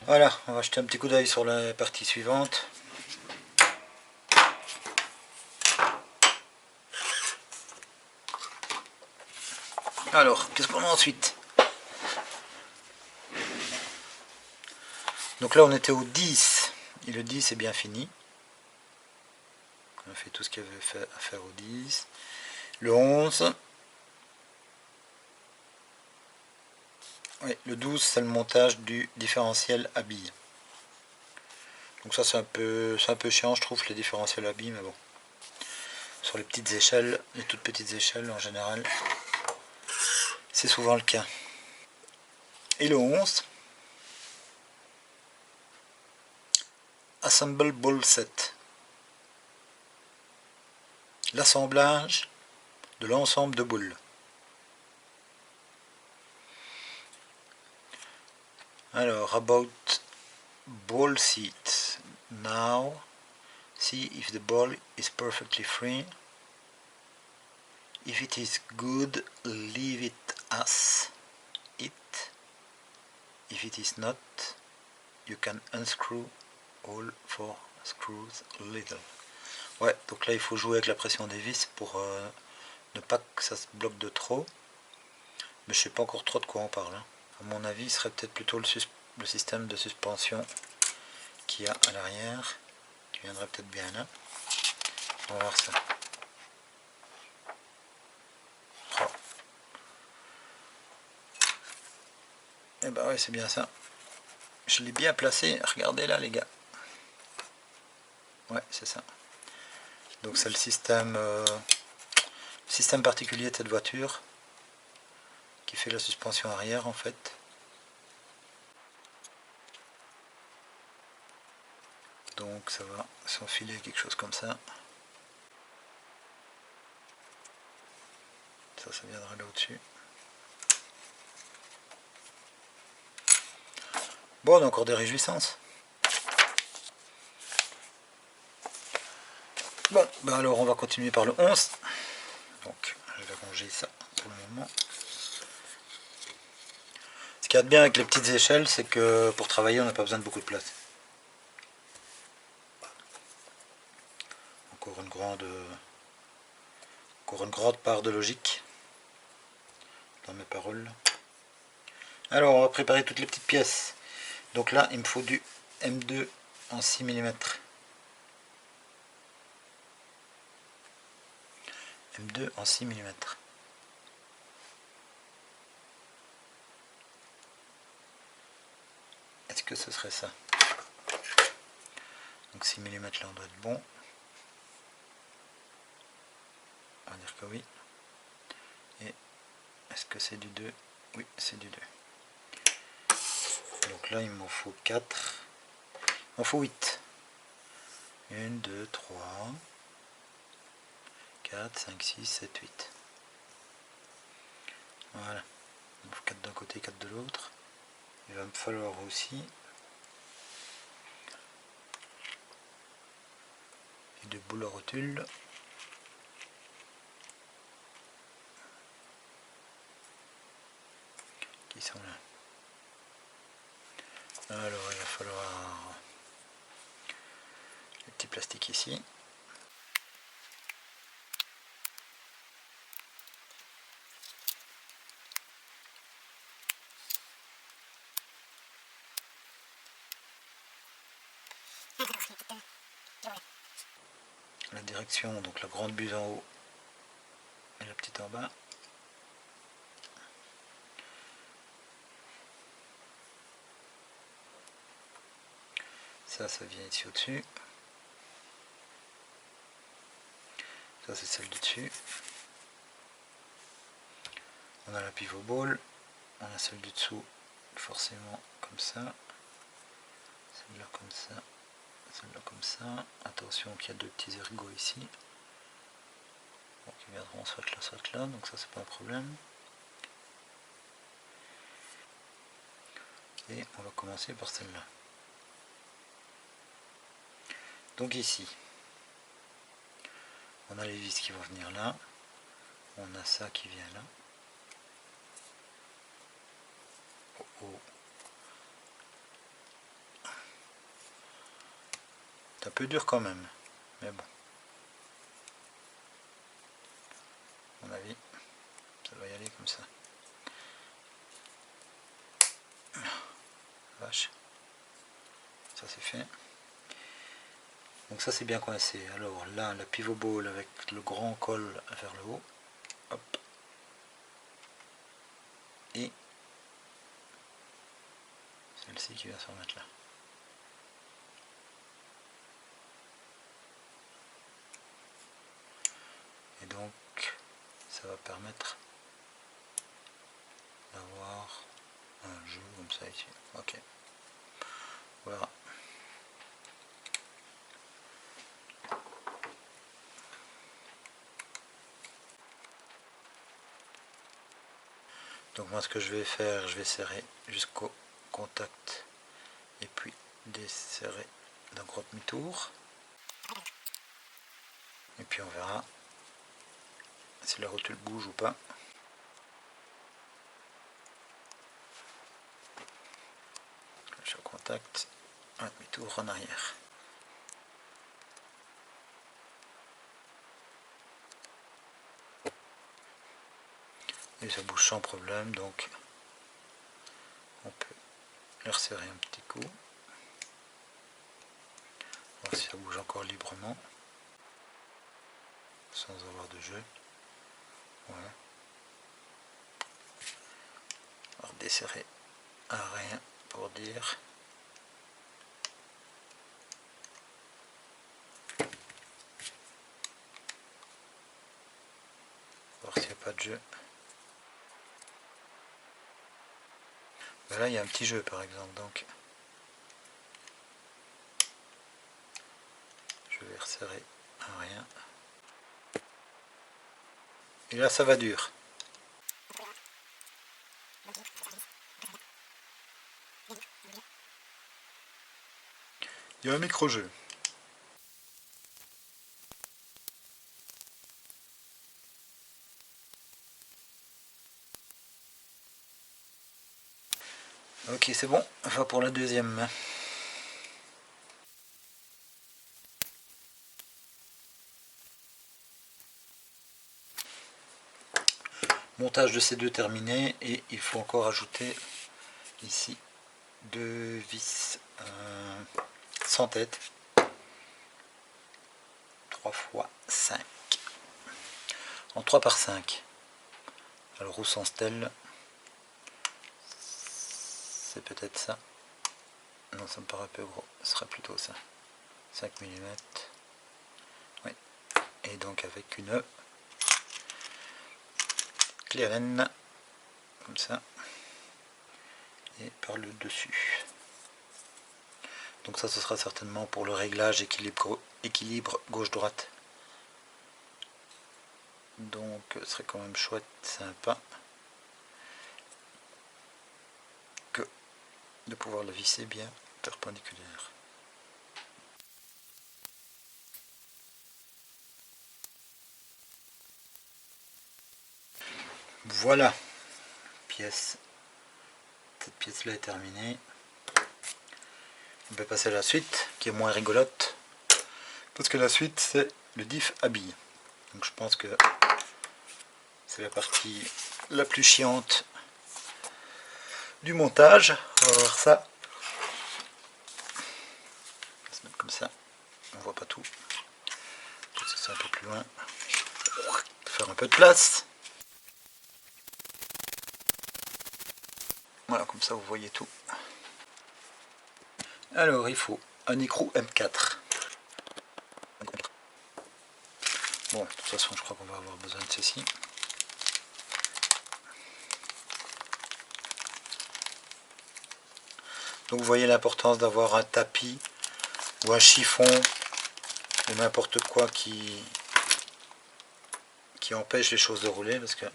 Voilà, on va jeter un petit coup d'œil sur la partie suivante. Alors, qu'est-ce qu'on a ensuite? Donc là on était au 10, et le 10 est bien fini. On a fait tout ce qu'il y avait à faire au 10. Le 11. Oui, le 12 c'est le montage du différentiel à billes. Donc ça c'est un peu chiant je trouve, les différentiels à billes, mais bon. Sur les petites échelles, les toutes petites échelles en général, c'est souvent le cas. Et le 11, Assemble Ball Set. L'assemblage de l'ensemble de boules. Alors, about ball seat. Now, see if the ball is perfectly free. If it is good, leave it as it. If it is not, you can unscrew all 4 screws little. Ouais, donc là il faut jouer avec la pression des vis pour ne pas que ça se bloque de trop. Mais je sais pas encore trop de quoi on parle. Hein. À mon avis, il serait peut-être plutôt le système de suspension qu'il y a à l'arrière, qui viendrait peut-être bien là. On va voir ça. Oh. Et bah ouais, c'est bien ça. Je l'ai bien placé, regardez là les gars. Ouais, c'est ça. Donc c'est le système particulier de cette voiture qui fait la suspension arrière en fait. Donc ça va s'enfiler quelque chose comme ça. Ça viendra là au-dessus. Bon, on a encore des réjouissances. Bon, ben alors on va continuer par le 11. Donc je vais ranger ça pour le moment. Ce qu'il y a de bien avec les petites échelles, c'est que pour travailler on n'a pas besoin de beaucoup de place. Encore une grande part de logique dans mes paroles. Alors on va préparer toutes les petites pièces. Donc là il me faut du M2 en 6 mm. M2 en 6 mm. Est-ce que ce serait ça? Donc 6 mm là on doit être bon. On va dire que oui. Et est-ce que c'est du 2? Oui, c'est du 2. Donc là il m'en faut 4. Il m'en faut 8. 1, 2, 3, 4, 5, 6, 7, 8. Voilà. Il me faut 4 d'un côté, 4 de l'autre. Il va me falloir aussi des boules à rotule. Qui sont là. Alors il va falloir les petits plastiques ici. La direction, donc la grande buse en haut et la petite en bas. Ça vient ici au-dessus. Ça c'est celle du dessus. On a la pivot ball. On a celle du dessous, forcément comme ça. Celle-là comme ça. Celle-là comme ça. Attention qu'il y a deux petits ergots ici. Donc ils viendront soit là, donc ça c'est pas un problème. Et on va commencer par celle-là. Donc ici, on a les vis qui vont venir là, on a ça qui vient là. Oh, oh. C'est un peu dur quand même, mais bon. À mon avis, ça doit y aller comme ça. Vache. Ça c'est fait. Donc ça c'est bien coincé. Alors là, la pivot ball avec le grand col vers le haut. Hop. Et celle-ci qui va se remettre là. Et donc ça va permettre d'avoir un jeu comme ça ici. Ok. Voilà. Donc moi ce que je vais faire, je vais serrer jusqu'au contact et puis desserrer d'un gros demi-tour. Et puis on verra si la rotule bouge ou pas. Je suis au contact, un demi-tour en arrière. Et ça bouge sans problème, donc on peut les resserrer un petit coup. Voir si ça bouge encore librement, sans avoir de jeu. Ouais. Alors desserrer à rien pour dire. Voir s'il n'y a pas de jeu. Ben là il y a un petit jeu par exemple, donc je vais resserrer à rien. Et là ça va dur. Il y a un micro-jeu. Ok, c'est bon, enfin pour la deuxième main. Montage de ces deux terminé, et il faut encore ajouter ici deux vis sans tête, 3 x 5, en 3 par 5. Alors où sans-t-elle? C'est peut-être ça. Non, ça me paraît un peu gros, ce sera plutôt ça. 5 mm. Oui. Et donc avec une clé Allen, comme ça, et par le dessus. Donc ça, ce sera certainement pour le réglage équilibre gauche-droite. Donc ce serait quand même chouette, sympa, que de pouvoir le visser bien perpendiculaire. Voilà, cette pièce là est terminée. On peut passer à la suite, qui est moins rigolote, parce que la suite c'est le diff à billes. Donc je pense que c'est la partie la plus chiante du montage. On va voir ça. On va se mettre comme ça, on voit pas tout. C'est un peu plus loin. Faire un peu de place. Voilà, comme ça vous voyez tout. Alors il faut un écrou M4. Bon, de toute façon je crois qu'on va avoir besoin de ceci. Donc vous voyez l'importance d'avoir un tapis ou un chiffon ou n'importe quoi qui qui empêche les choses de rouler, parce que à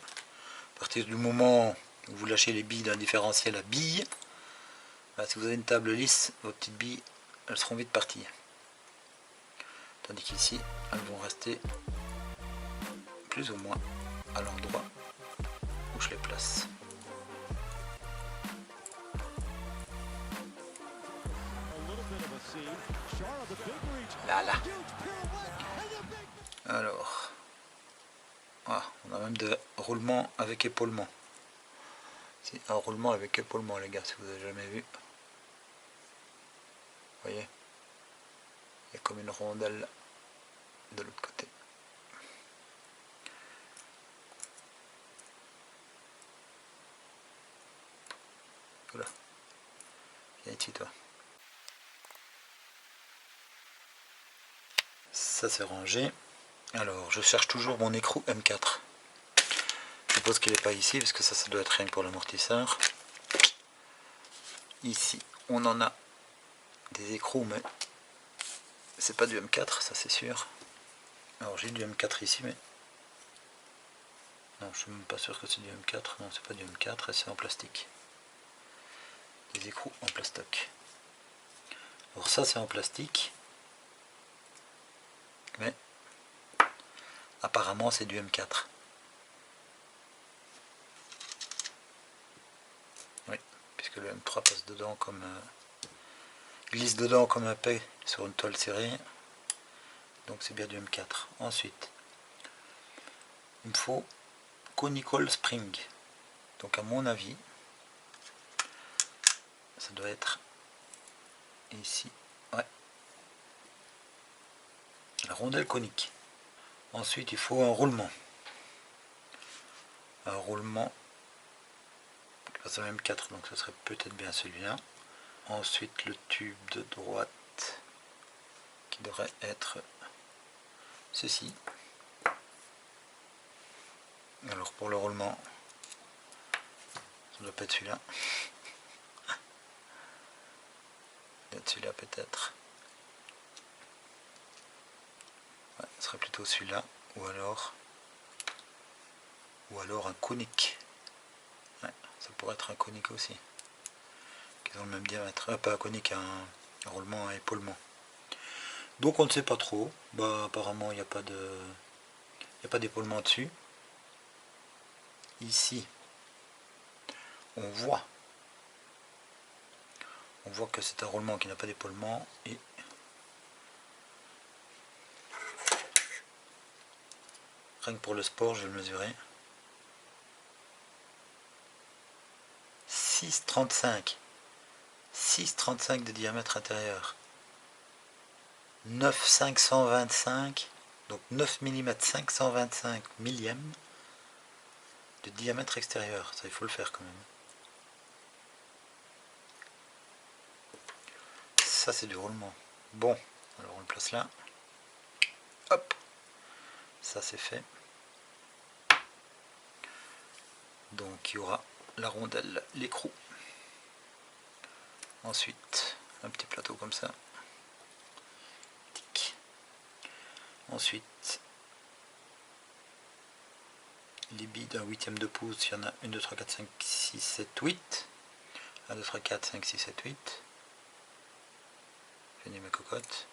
partir du moment où vous lâchez les billes d'un différentiel à billes, bah, si vous avez une table lisse, vos petites billes elles seront vite parties. Tandis qu'ici, elles vont rester plus ou moins à l'endroit où je les place. Là. Alors, ah, on a même des roulements avec épaulement. C'est un roulement avec épaulement, les gars, si vous n'avez jamais vu. Vous voyez, il y a comme une rondelle de l'autre côté. Voilà. Viens ici, toi. Ça c'est rangé. Alors, je cherche toujours mon écrou M4. Je suppose qu'il n'est pas ici, parce que ça doit être rien que pour l'amortisseur. Ici, on en a des écrous, mais c'est pas du M4, ça c'est sûr. Alors j'ai du M4 ici, mais non, je suis même pas sûr que c'est du M4. Non, c'est pas du M4 et c'est en plastique. Des écrous en plastoc. Alors ça c'est en plastique, mais apparemment c'est du M4. Oui, puisque le M3 passe dedans comme glisse dedans comme un P sur une toile serrée. Donc c'est bien du M4. Ensuite, il me faut conical spring. Donc à mon avis, ça doit être ici. Ouais. La rondelle conique. Ensuite, il faut un roulement. Un roulement qui passe au M4, donc ce serait peut-être bien celui-là. Ensuite, le tube de droite qui devrait être ceci. Alors pour le roulement, ça doit pas être celui-là. Celui-là peut-être. Ouais, ce serait plutôt celui-là, ou alors un conique. Ouais, ça pourrait être un conique aussi. Qui ont le même diamètre. Pas un conique, un roulement à épaulement. Donc on ne sait pas trop. Bah apparemment il n'y a pas d'épaulement dessus. Ici, on voit que c'est un roulement qui n'a pas d'épaulement et rien que pour le sport, je vais le mesurer. 6,35. 6,35 de diamètre intérieur. 9,525. Donc 9 mm 525 millièmes de diamètre extérieur. Ça, il faut le faire quand même. Ça, c'est du roulement. Bon, alors on le place là. Hop. Ça, c'est fait. Donc il y aura la rondelle, l'écrou. Ensuite, un petit plateau comme ça. Tic. Ensuite, les billes d'un 1/8 de pouce, il y en a 1, 2, 3, 4, 5, 6, 7, 8. 1, 2, 3, 4, 5, 6, 7, 8. Finis mes cocottes.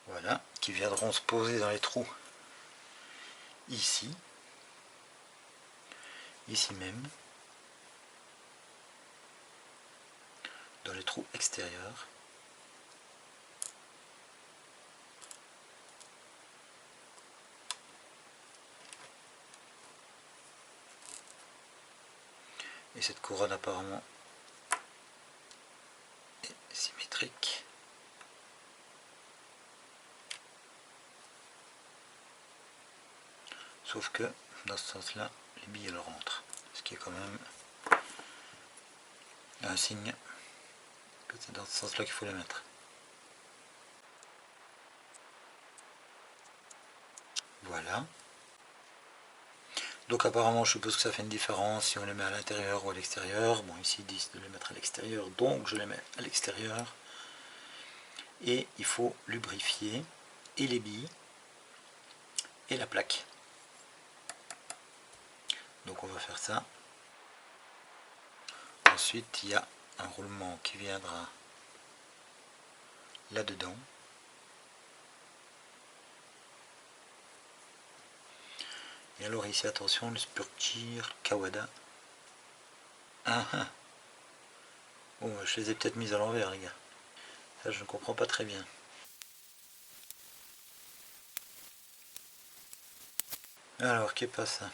Voilà, qui viendront se poser dans les trous ici, ici même, dans les trous extérieurs. Et cette couronne apparemment est symétrique. Sauf que dans ce sens-là, les billes elles rentrent. Ce qui est quand même un signe que c'est dans ce sens là qu'il faut les mettre. Voilà. Donc apparemment je suppose que ça fait une différence si on les met à l'intérieur ou à l'extérieur. Bon, ici ils disent de les mettre à l'extérieur, donc je les mets à l'extérieur. Et il faut lubrifier et les billes et la plaque. Donc on va faire ça. Ensuite il y a un roulement qui viendra là-dedans. Et alors ici attention, le Spurgir Kawada. Ah ah. Bon, je les ai peut-être mises à l'envers les gars. Ça je ne comprends pas très bien. Alors, qu'est pas ça?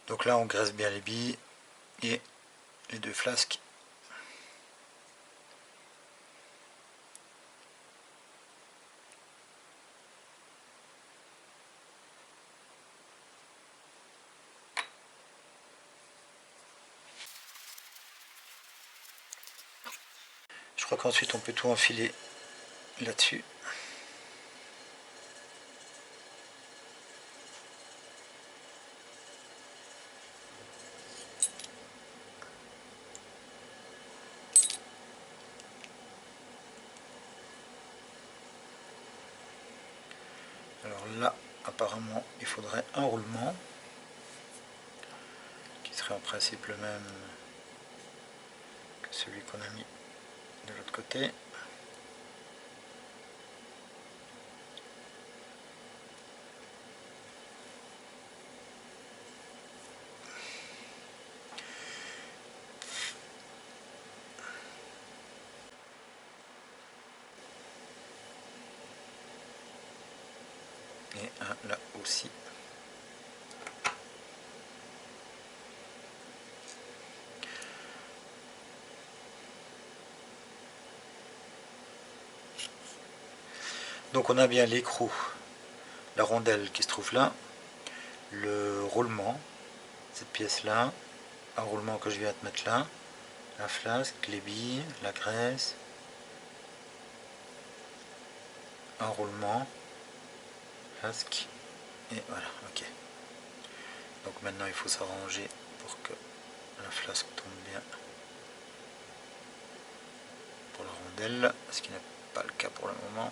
Donc là on graisse bien les billes et les deux flasques. Je crois qu'ensuite on peut tout enfiler là-dessus. Alors là, apparemment, il faudrait un roulement qui serait en principe le même que celui qu'on a mis de l'autre côté. Et un là aussi. Donc on a bien l'écrou, la rondelle qui se trouve là, le roulement, cette pièce là, un roulement que je viens de mettre là, la flasque, les billes, la graisse, un roulement, flasque, et voilà, ok. Donc maintenant il faut s'arranger pour que la flasque tombe bien pour la rondelle, ce qui n'est pas le cas pour le moment,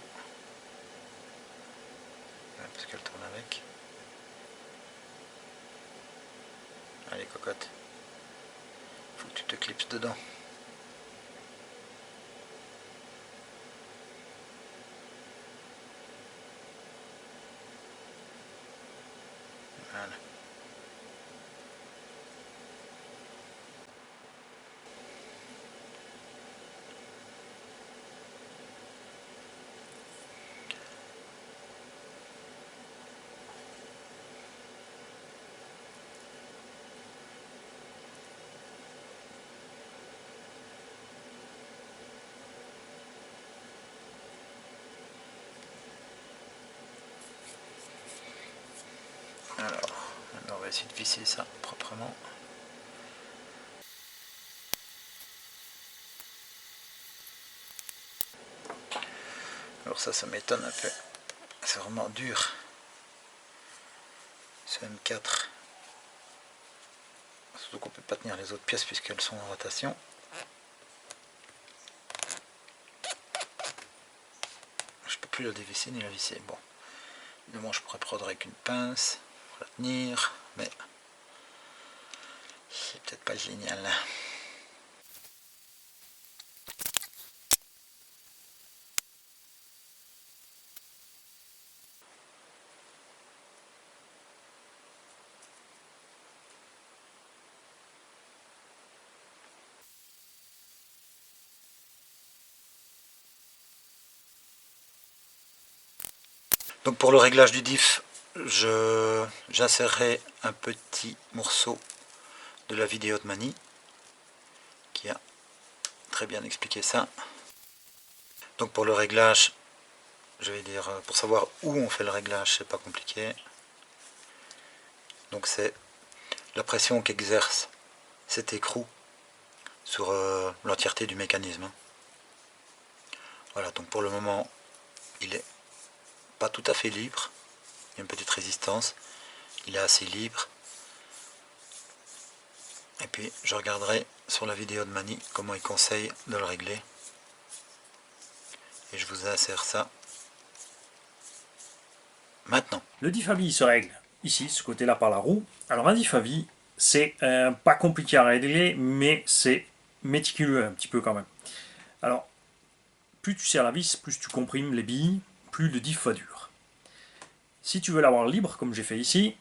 parce qu'elle tourne avec. Allez cocotte, faut que tu te clipses dedans. Voilà. Alors, maintenant on va essayer de visser ça proprement. Alors ça m'étonne un peu. C'est vraiment dur. Ce M4. Surtout qu'on peut pas tenir les autres pièces puisqu'elles sont en rotation. Je peux plus la dévisser ni la visser. Bon, évidemment je pourrais prendre avec une pince pour la tenir, mais c'est peut-être pas génial. Donc pour le réglage du diff, j'insérerai un petit morceau de la vidéo de Mani qui a très bien expliqué ça. Donc pour le réglage, je vais dire, pour savoir où on fait le réglage, c'est pas compliqué. Donc c'est la pression qu'exerce cet écrou sur l'entièreté du mécanisme. Voilà, donc pour le moment, il est pas tout à fait libre. Il y a une petite résistance. Il est assez libre. Et puis je regarderai sur la vidéo de Mani comment il conseille de le régler. Et je vous insère ça maintenant. Le diff à vie se règle ici, ce côté-là par la roue. Alors un diff à vie, c'est pas compliqué à régler, mais c'est méticuleux un petit peu quand même. Alors, plus tu serres la vis, plus tu comprimes les billes, plus le diff va dur. Si tu veux l'avoir libre, comme j'ai fait ici,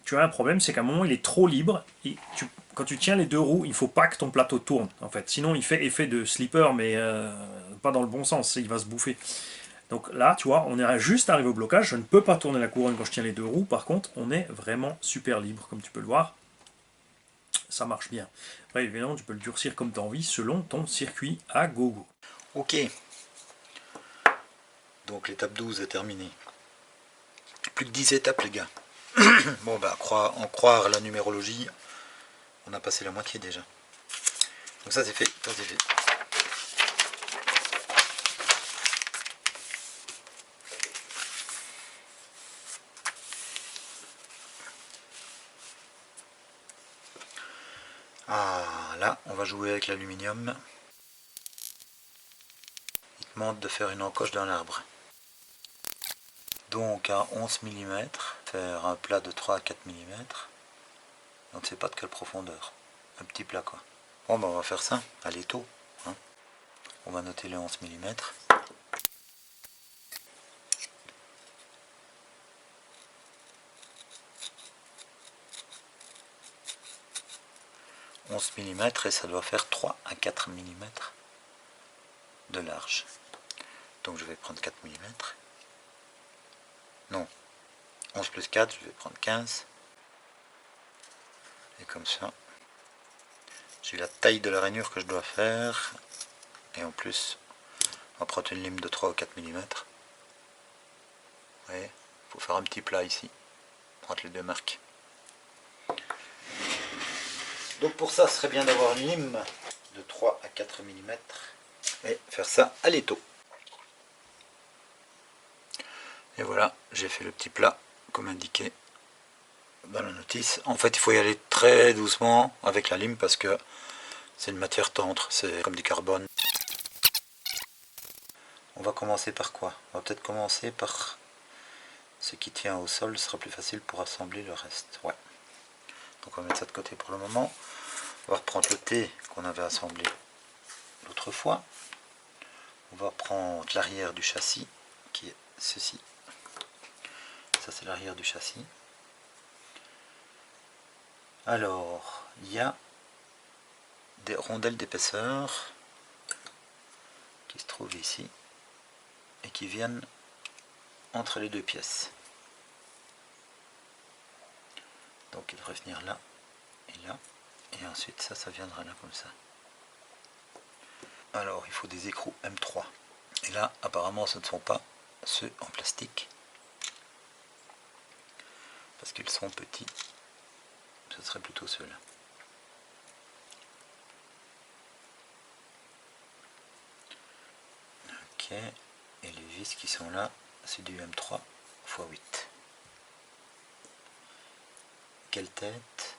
tu as un problème, c'est qu'à un moment il est trop libre, et quand tu tiens les deux roues, il ne faut pas que ton plateau tourne, en fait. Sinon il fait effet de slipper, mais pas dans le bon sens, il va se bouffer. Donc là, tu vois, on est juste arrivé au blocage, je ne peux pas tourner la couronne quand je tiens les deux roues, par contre, on est vraiment super libre, comme tu peux le voir. Ça marche bien. Après, évidemment, tu peux le durcir comme tu as envie, selon ton circuit à gogo. Ok. Donc l'étape 12 est terminée. Plus que 10 étapes les gars. Bon bah en croire la numérologie, on a passé la moitié déjà. Donc ça c'est fait, ça c'est fait. Ah là, on va jouer avec l'aluminium. Il te demande de faire une encoche dans l'arbre. Donc à 11 mm, faire un plat de 3 à 4 mm. On ne sait pas de quelle profondeur. Un petit plat quoi. Bon bah on va faire ça à l'étau. Hein. On va noter les 11 mm. 11 mm et ça doit faire 3 à 4 mm de large. Donc je vais prendre 4 mm. Non, 11 plus 4, je vais prendre 15. Et comme ça, j'ai la taille de la rainure que je dois faire. Et en plus, on va prendre une lime de 3 ou 4 mm. Vous voyez, il faut faire un petit plat ici, entre les deux marques. Donc pour ça, ce serait bien d'avoir une lime de 3 à 4 mm et faire ça à l'étau. Et voilà, j'ai fait le petit plat comme indiqué dans la notice. En fait, il faut y aller très doucement avec la lime parce que c'est une matière tendre, c'est comme du carbone. On va commencer par quoi? On va peut-être commencer par ce qui tient au sol, ce sera plus facile pour assembler le reste. Ouais. Donc on va mettre ça de côté pour le moment. On va reprendre le T qu'on avait assemblé l'autre fois. On va prendre l'arrière du châssis, qui est ceci. Ça c'est l'arrière du châssis. Alors, il y a des rondelles d'épaisseur qui se trouvent ici et qui viennent entre les deux pièces. Donc il devrait venir là et là. Et ensuite ça viendra là comme ça. Alors il faut des écrous M3. Et là apparemment ce ne sont pas ceux en plastique. Parce qu'ils sont petits. Ce serait plutôt ceux-là. Ok. Et les vis qui sont là, c'est du M3 x 8. Quelle tête?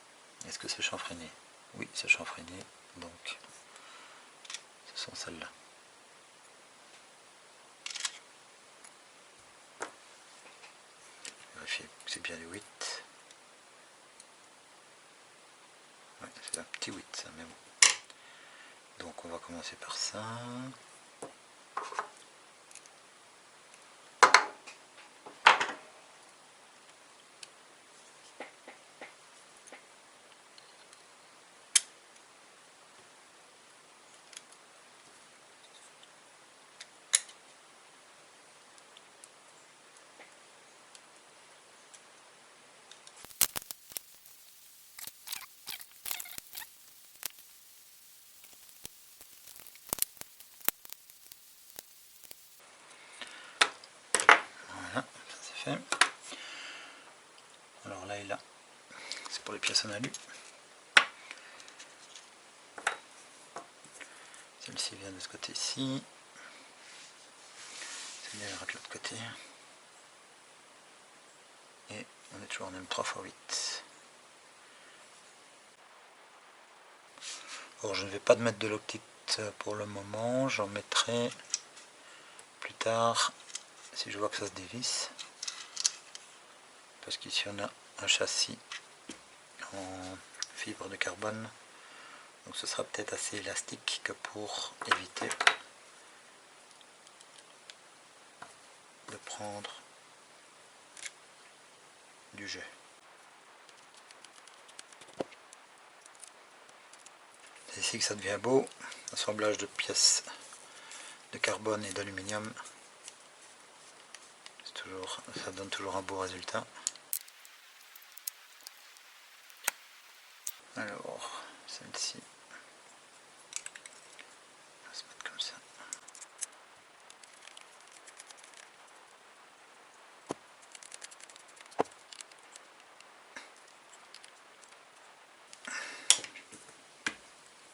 Est-ce que c'est chanfreiné? Oui, c'est chanfreiné, donc ce sont celles-là. Vérifiez que c'est bien du 8. Ouais, c'est un petit 8 ça, mais bon. Donc on va commencer par ça. Voilà, ça c'est fait. Alors là et là, c'est pour les pièces en alu. Celle-ci vient de ce côté-ci. Celle-là ira de l'autre côté. Et on est toujours en M3 x 8. Alors je ne vais pas mettre de loctite pour le moment, j'en mettrai plus tard si je vois que ça se dévisse. Parce qu'ici on a un châssis en fibre de carbone. Donc ce sera peut-être assez élastique que pour éviter de prendre du jet. C'est ici que ça devient beau, assemblage de pièces de carbone et d'aluminium. Ça donne toujours un beau résultat. Alors, celle-ci, on va se mettre comme ça.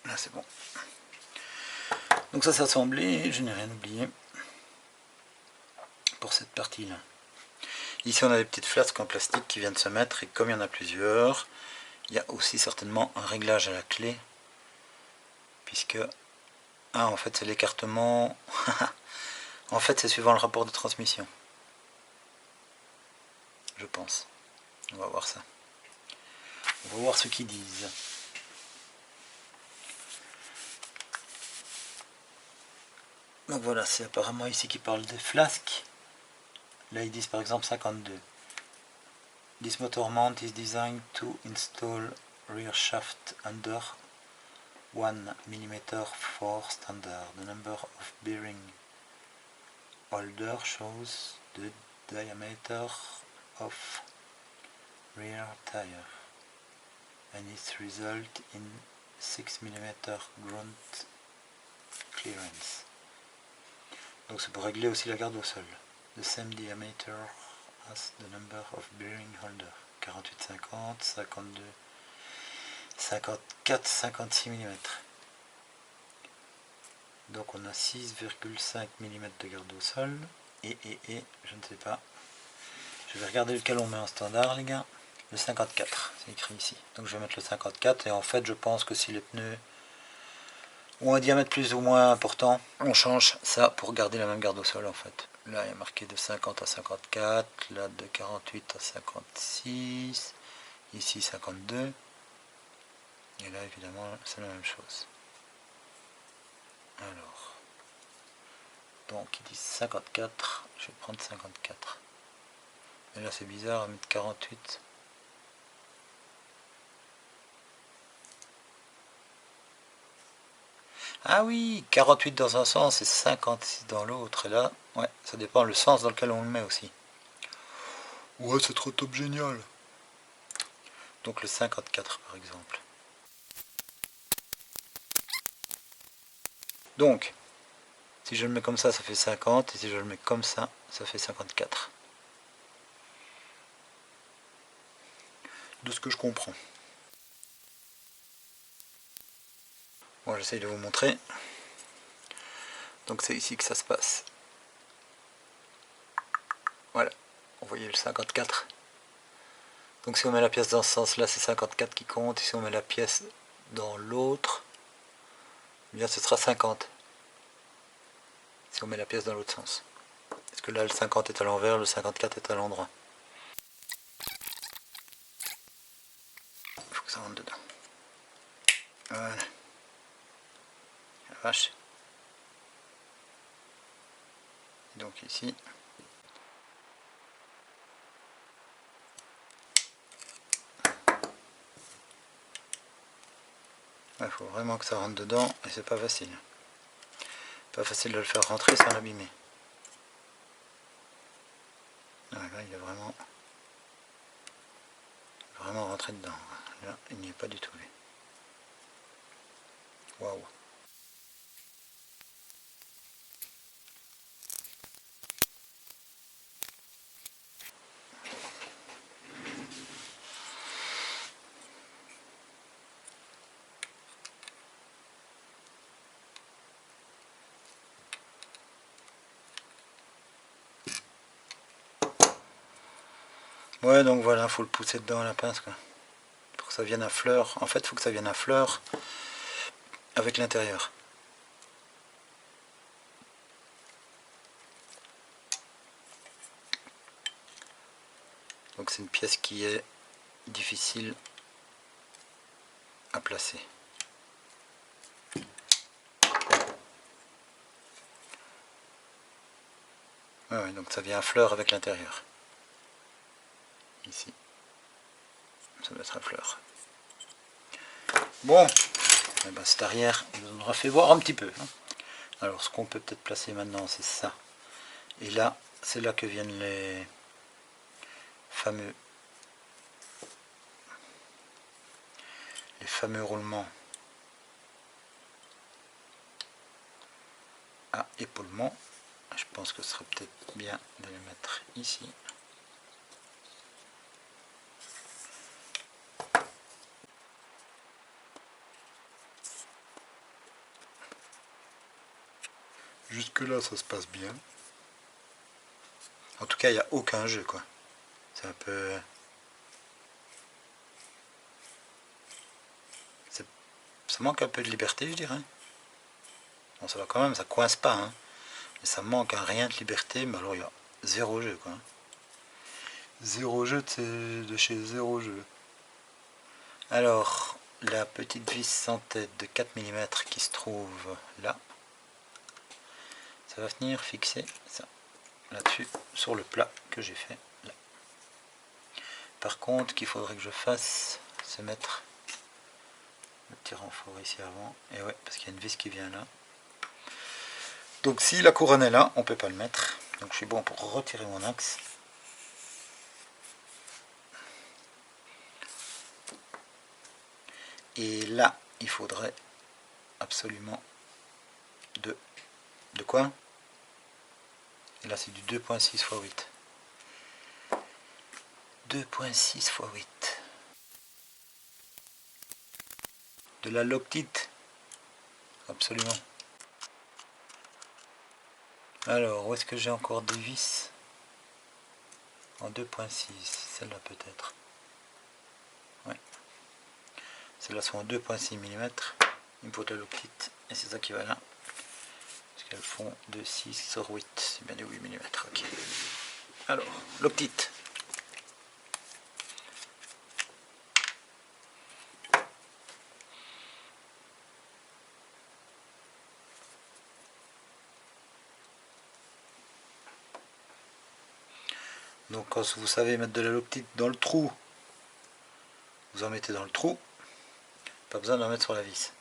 Là c'est bon. Donc ça c'est assemblé, je n'ai rien oublié pour cette partie là. Ici on a des petites flasques en plastique qui viennent se mettre et comme il y en a plusieurs, il y a aussi certainement un réglage à la clé puisque en fait c'est l'écartement. En fait c'est suivant le rapport de transmission, je pense. On va voir ça. On va voir ce qu'ils disent. Donc voilà, c'est apparemment ici qu'ils parlent des flasques. Là ils disent par exemple 52. This motor mount is designed to install rear shaft under 1 mm for standard. The number of bearing holder shows the diameter of rear tire and it results in 6 mm ground clearance. Donc c'est pour régler aussi la garde au sol. The same diameter as the number of bearing holder. 48, 50, 52, 54, 56 mm. Donc on a 6,5 mm de garde au sol. Et, je ne sais pas. Je vais regarder lequel on met en standard les gars. Le 54, c'est écrit ici. Donc je vais mettre le 54 et en fait je pense que si les pneus ont un diamètre plus ou moins important, on change ça pour garder la même garde au sol en fait. Là il y a marqué de 50 à 54, là de 48 à 56, ici 52. Et là évidemment c'est la même chose. Alors, donc ils disent 54, je vais prendre 54. Et là c'est bizarre, mettre 48. Ah oui, 48 dans un sens et 56 dans l'autre. Et là, ouais, ça dépend le sens dans lequel on le met aussi. Ouais, c'est trop top génial. Donc le 54 par exemple. Donc, si je le mets comme ça fait 50. Et si je le mets comme ça fait 54. De ce que je comprends. Bon, j'essaye de vous montrer. Donc c'est ici que ça se passe. Voilà, vous voyez le 54. Donc si on met la pièce dans ce sens-là, c'est 54 qui compte. Et si on met la pièce dans l'autre, eh bien ce sera 50. Si on met la pièce dans l'autre sens. Parce que là, le 50 est à l'envers, le 54 est à l'endroit. Il faut que ça rentre dedans. Voilà. La vache. Et donc ici. Il faut vraiment que ça rentre dedans et c'est pas facile. Pas facile de le faire rentrer sans l'abîmer. Là, il est vraiment rentré dedans. Là, il n'y est pas du tout. Waouh. Ouais, donc voilà, faut le pousser dedans à la pince, quoi. Pour que ça vienne à fleur. En fait, il faut que ça vienne à fleur avec l'intérieur. Donc c'est une pièce qui est difficile à placer. Ouais, donc ça vient à fleur avec l'intérieur. Ici. Ça doit être à fleur. Bon, eh ben, cet arrière nous aura fait voir un petit peu. Alors ce qu'on peut peut-être placer maintenant, c'est ça. Et là, c'est là que viennent les fameux roulements à épaulement. Je pense que ce serait peut-être bien de les mettre ici. Jusque là ça se passe bien. En tout cas il n'y a aucun jeu, quoi. C'est un peu... Ça manque un peu de liberté, je dirais. Bon, ça va quand même, ça coince pas, hein. Mais ça manque un rien de liberté, mais alors il y a zéro jeu, quoi. Zéro jeu de chez zéro jeu. Alors, la petite vis sans tête de 4 mm qui se trouve là, ça va venir fixer ça, là-dessus, sur le plat que j'ai fait là. Par contre, qu'il faudrait que je fasse, c'est mettre le petit renfort ici avant. Et ouais, parce qu'il y a une vis qui vient là. Donc si la couronne est là, on ne peut pas le mettre. Donc je suis bon pour retirer mon axe. Et là, il faudrait absolument de quoi? Et là c'est du 2.6 x 8. 2.6 x 8. De la Loctite. Absolument. Alors, où est-ce que j'ai encore des vis? En 2.6, celle-là peut-être. Ouais. Celles-là sont en 2.6 mm. Il me faut de la Loctite. Et c'est ça qui va là. Parce qu'elles font de 6 sur 8. C'est bien des 8 mm. Ok. Alors, Loctite. Donc quand vous savez mettre de la Loctite dans le trou, vous en mettez dans le trou. Pas besoin d'en mettre sur la vis.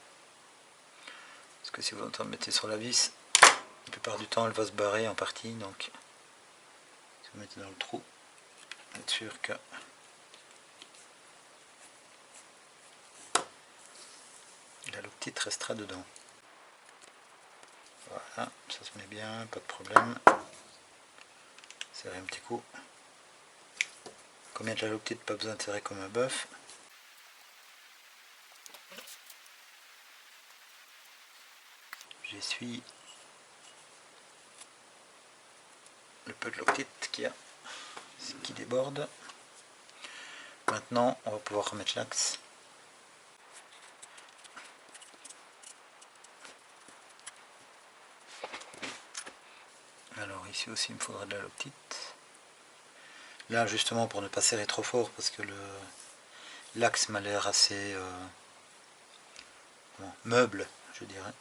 Parce que si vous en mettez sur la vis, la plupart du temps elle va se barrer en partie. Donc si vous mettez dans le trou, être sûr que la Loctite restera dedans. Voilà, ça se met bien, pas de problème. Serrer un petit coup. Combien de la Loctite, pas besoin de serrer comme un bœuf. J'essuie le peu de Loctite qu'il y a. ce qui déborde. Maintenant on va pouvoir remettre l'axe. Alors ici aussi il me faudra de la loctite. Là justement pour ne pas serrer trop fort parce que l'axe m'a l'air assez meuble, je dirais.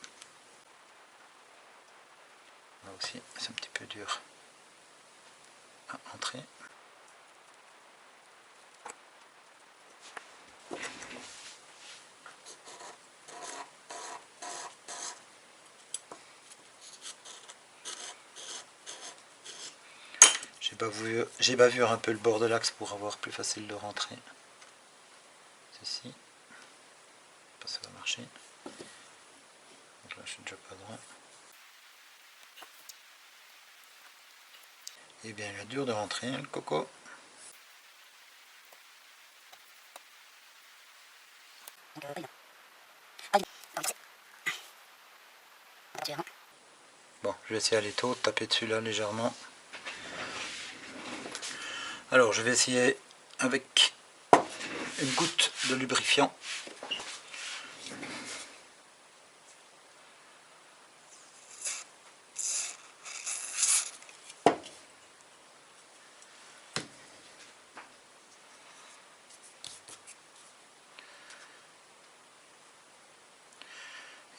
Là aussi c'est un petit peu dur à entrer. J'ai bavure un peu le bord de l'axe pour avoir plus facile de rentrer. Ceci. Pas ça va marcher. Donc là je suis déjà pas droit. Et bien il est dur de rentrer le coco. Bon, je vais essayer à l'étau, taper dessus là légèrement. Alors je vais essayer avec une goutte de lubrifiant.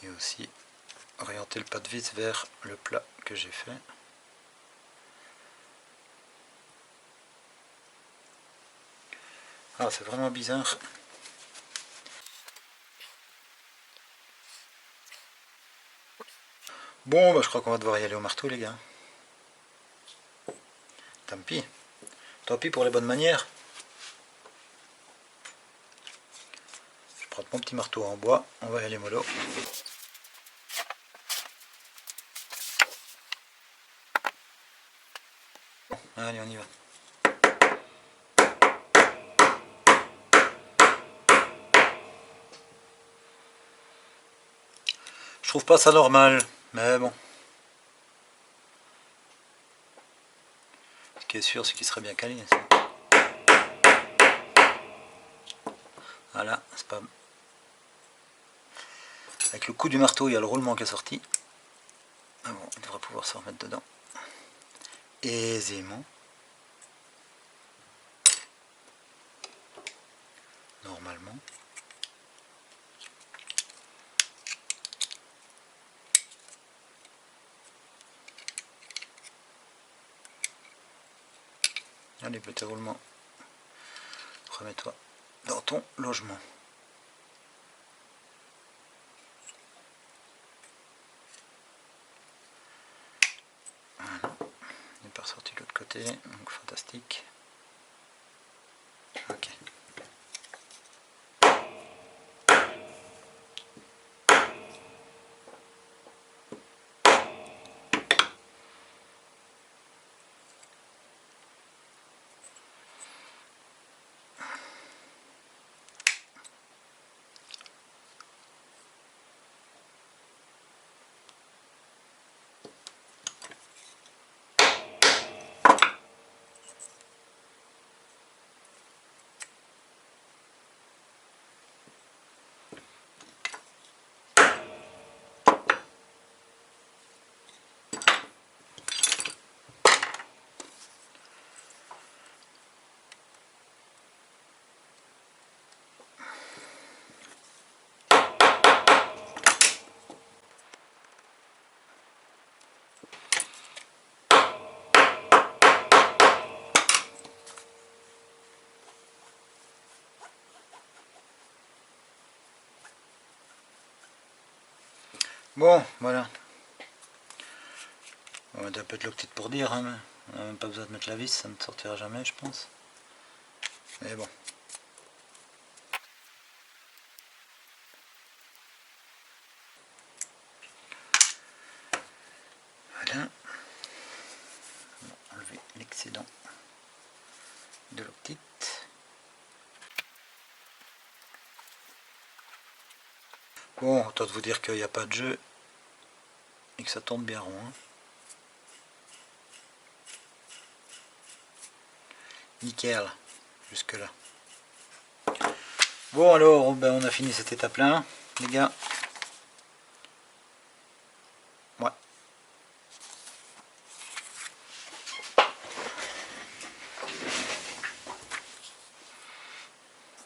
Et aussi orienter le pas de vis vers le plat que j'ai fait. Ah, c'est vraiment bizarre. Bon, bah, je crois qu'on va devoir y aller au marteau, les gars. Tant pis. Tant pis pour les bonnes manières. Je prends mon petit marteau en bois. On va y aller mollo. Bon, allez, on y va. Je trouve pas ça normal, mais bon. Ce qui est sûr, c'est qu'il serait bien calé. Voilà, c'est pas... Avec le coup du marteau, il y a le roulement qui est sorti. Ah bon, il devrait pouvoir se remettre dedans. Aisément. Normalement. Allez, petit roulement. Remets-toi dans ton logement. Voilà. Il n'est pas ressorti de l'autre côté, donc fantastique. Ok. Bon, voilà. On va mettre un peu de loctite pour dire, hein, mais on n'a même pas besoin de mettre la vis, ça ne sortira jamais, je pense. Mais bon. Voilà. On va enlever l'excédent de loctite. Bon, autant de vous dire qu'il n'y a pas de jeu et que ça tourne bien rond. Hein. Nickel, jusque là. Bon alors, ben, on a fini cette étape-là, les gars. Ouais.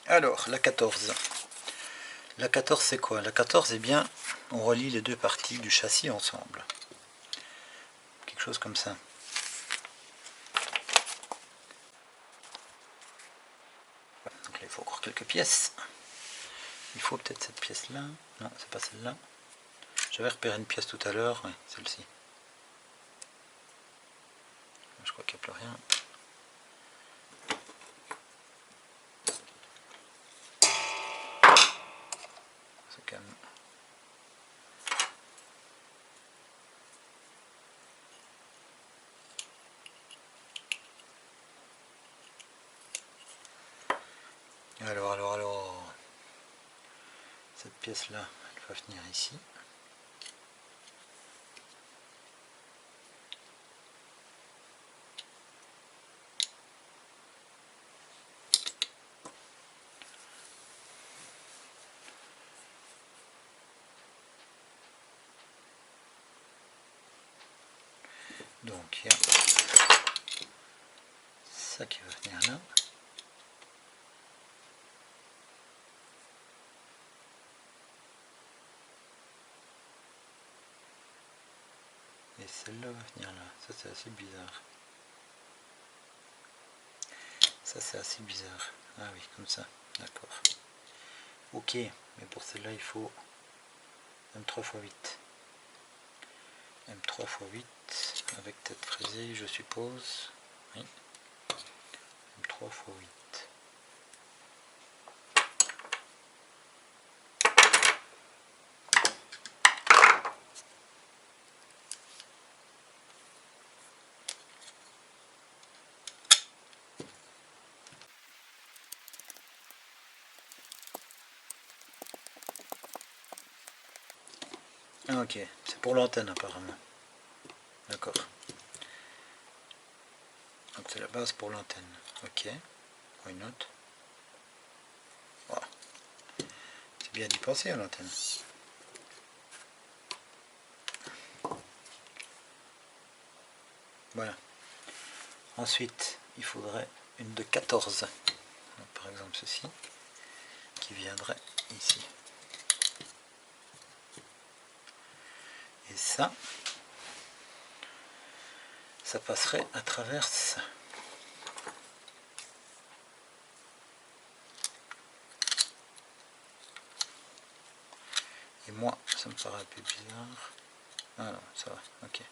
Alors, la 14. La 14 c'est quoi? La 14, eh bien, on relie les deux parties du châssis ensemble. Quelque chose comme ça. Donc là, il faut encore quelques pièces. Il faut peut-être cette pièce-là. Non, c'est pas celle-là. J'avais repéré une pièce tout à l'heure. Oui, celle-ci. Je crois qu'il n'y a plus rien. C'est calme. Alors. Cette pièce-là, elle va venir ici. Donc il y a ça qui va venir là. Et celle-là va venir là. Ça c'est assez bizarre. Ça c'est assez bizarre. Ah oui, comme ça. D'accord. Ok, mais pour celle-là il faut M3 x 8. M3 x 8 avec tête fraisée je suppose. Oui. M3 x 8. Ah, ok, c'est pour l'antenne apparemment. D'accord. Donc c'est la base pour l'antenne. Ok, why not? Oh. C'est bien d'y penser à l'antenne. Voilà. Ensuite, il faudrait une de 14. Donc, par exemple ceci, qui viendrait ici. Et ça passerait à travers ça. Et moi, ça me paraît un peu bizarre. Ah non, ça va, ok.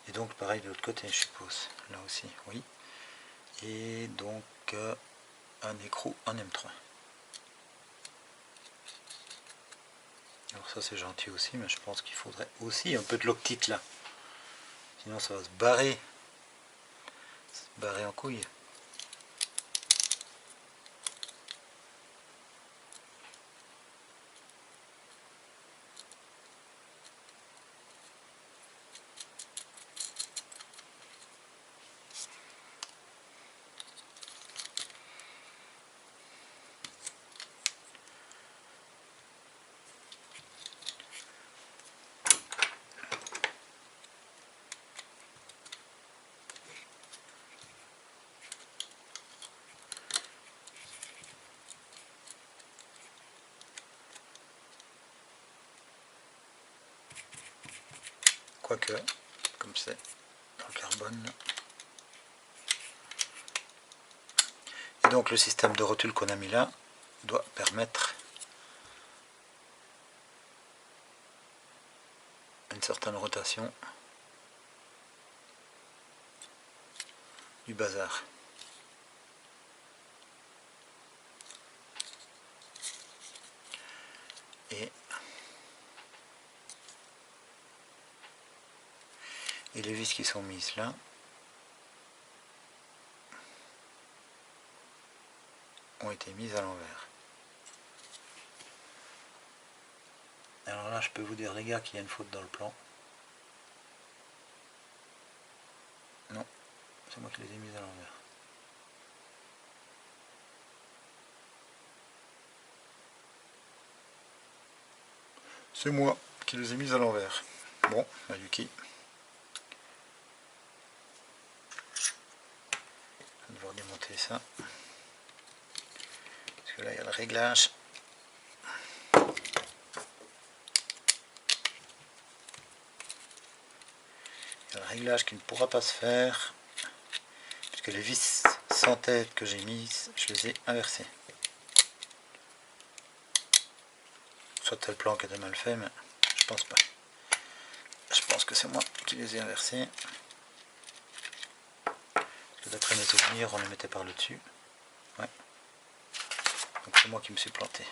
Et donc pareil de l'autre côté, je suppose. Là aussi, oui. Et donc un écrou en M3. Alors ça c'est gentil aussi, mais je pense qu'il faudrait aussi un peu de l'octite là. Sinon ça va se barrer. Se barrer en couille. Quoique, comme c'est en carbone. Et donc le système de rotule qu'on a mis là doit permettre une certaine rotation du bazar. Et les vis qui sont mises là ont été mises à l'envers. Alors là je peux vous dire les gars qu'il y a une faute dans le plan. Non, c'est moi qui les ai mises à l'envers. C'est moi qui les ai mises à l'envers. Bon, Yuki. On va devoir démonter ça. Parce que là, il y a le réglage. Il y a le réglage qui ne pourra pas se faire. Puisque les vis sans tête que j'ai mises, je les ai inversées. Soit c'est le plan qui était mal fait, mais je pense pas. Je pense que c'est moi qui les ai inversés. D'après mes souvenirs, on les mettait par le dessus. Ouais. Donc c'est moi qui me suis planté.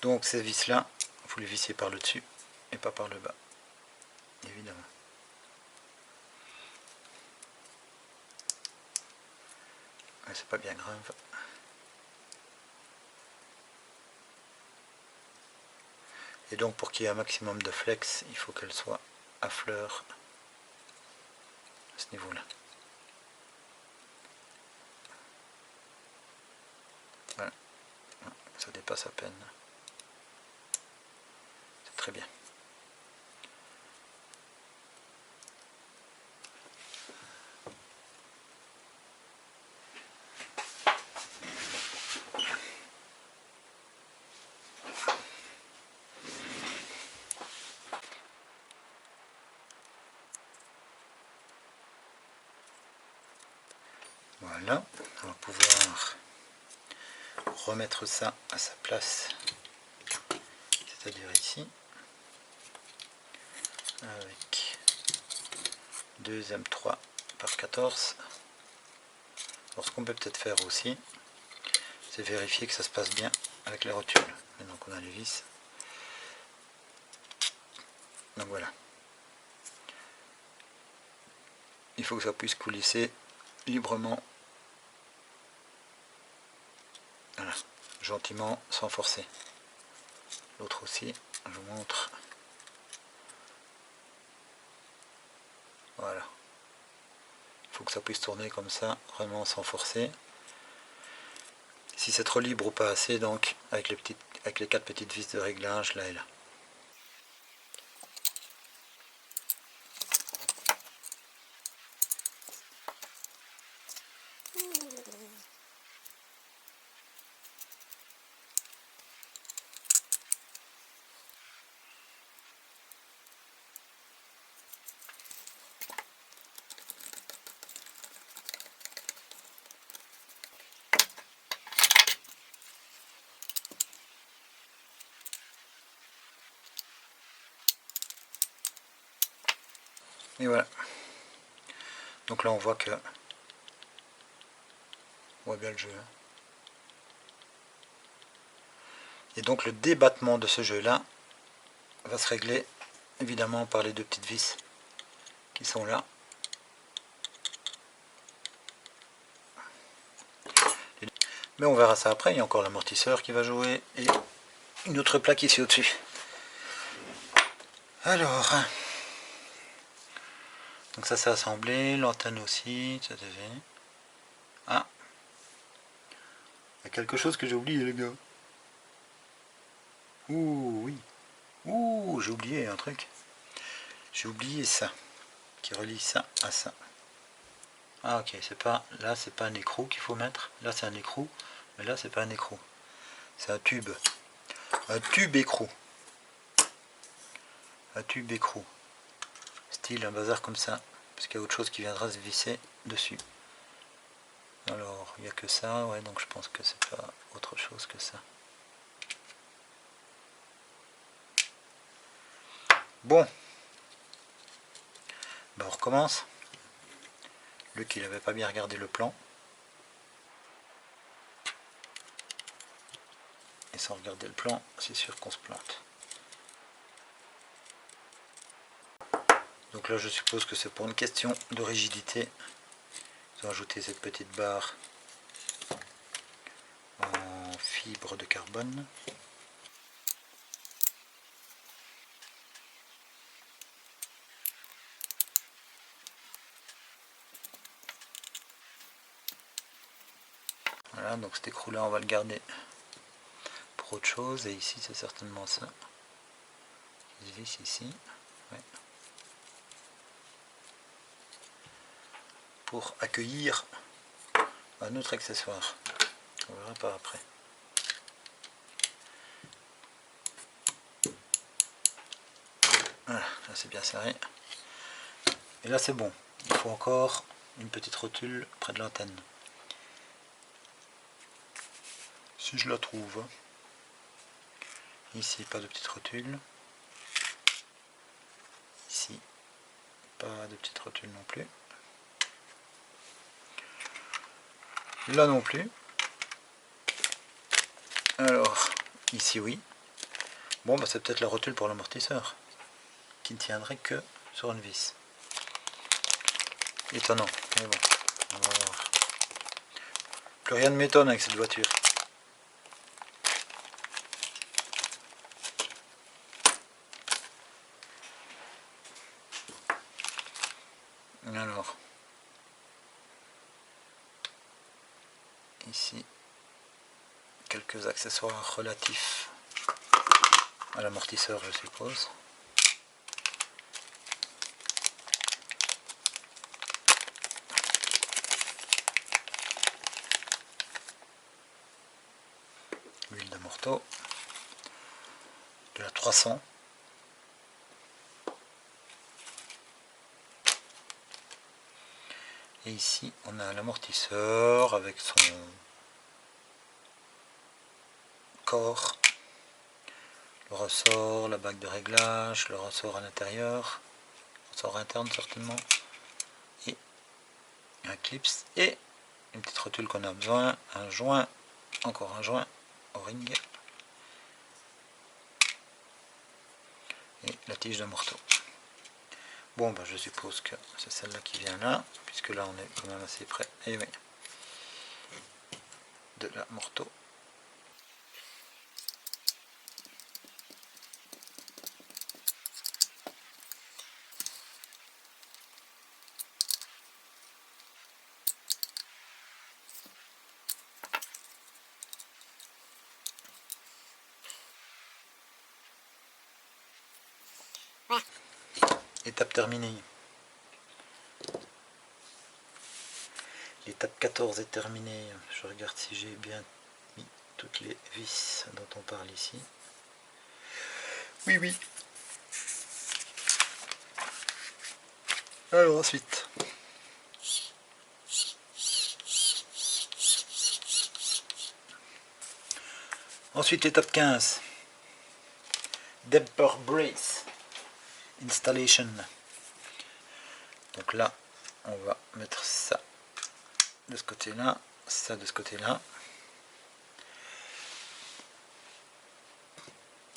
Donc ces vis là, vous les vissez par le dessus et pas par le bas, évidemment. Mais c'est pas bien grave. Et donc pour qu'il y ait un maximum de flex, il faut qu'elle soit à fleur à ce niveau là. Voilà, ça dépasse à peine. C'est très bien. Voilà, on va pouvoir remettre ça à sa place, c'est-à-dire ici, avec 2 M3 par 14. Alors ce qu'on peut peut-être faire aussi, c'est vérifier que ça se passe bien avec les rotules. Maintenant qu'on a les vis. Donc voilà. Il faut que ça puisse coulisser librement. Voilà. Gentiment, sans forcer. L'autre aussi, je vous montre. Voilà. Il faut que ça puisse tourner comme ça, vraiment sans forcer. Si c'est trop libre ou pas assez, donc avec les 4 petites vis de réglage là et là. Et voilà. Donc là on voit que... On voit bien le jeu. Et donc le débattement de ce jeu là va se régler évidemment par les 2 petites vis qui sont là. Mais on verra ça après, il y a encore l'amortisseur qui va jouer et une autre plaque ici au-dessus. Alors, donc ça c'est assemblé, l'antenne aussi, ça devait... Ah, il y a quelque chose que j'ai oublié les gars. Ouh oui, ouh j'ai oublié un truc. J'ai oublié ça, qui relie ça à ça. Ah ok, c'est pas, là c'est pas un écrou qu'il faut mettre, là c'est un écrou, mais là c'est pas un écrou. C'est un tube écrou. Un tube écrou. Style un bazar comme ça, parce qu'il y a autre chose qui viendra se visser dessus. Alors, il n'y a que ça, ouais, donc je pense que c'est pas autre chose que ça. Bon. Ben, on recommence. Luc, il n'avait pas bien regardé le plan. Et sans regarder le plan, c'est sûr qu'on se plante. Donc là, je suppose que c'est pour une question de rigidité. Ils ont ajouté cette petite barre en fibre de carbone. Voilà, donc cet écrou là on va le garder pour autre chose, et ici c'est certainement ça qui se visse ici, ouais. Pour accueillir un autre accessoire, on verra par après. Voilà, là c'est bien serré, et là c'est bon. Il faut encore une petite rotule près de l'antenne, si je la trouve. Ici pas de petite rotule, ici pas de petite rotule non plus, là non plus. Alors ici oui, bon bah c'est peut-être la rotule pour l'amortisseur qui ne tiendrait que sur une vis. Étonnant, mais bon, on va voir. Plus rien ne m'étonne avec cette voiture. Alors, ici, quelques accessoires relatifs à l'amortisseur, je suppose. L'huile de morteau, de la 300. Et ici, on a l'amortisseur avec son corps, le ressort, la bague de réglage, le ressort à l'intérieur, ressort interne certainement, et un clips, et une petite rotule qu'on a besoin, un joint, encore un joint au ring, et la tige de morteau. Bon, ben, je suppose que c'est celle-là qui vient là, puisque là on est quand même assez près, et oui, de la morteau. Étape terminée. L'étape 14 est terminée. Je regarde si j'ai bien mis toutes les vis dont on parle ici. Oui, oui. Alors ensuite. Ensuite, l'étape 15. Damper brace installation. Donc là, on va mettre ça de ce côté-là, ça de ce côté-là.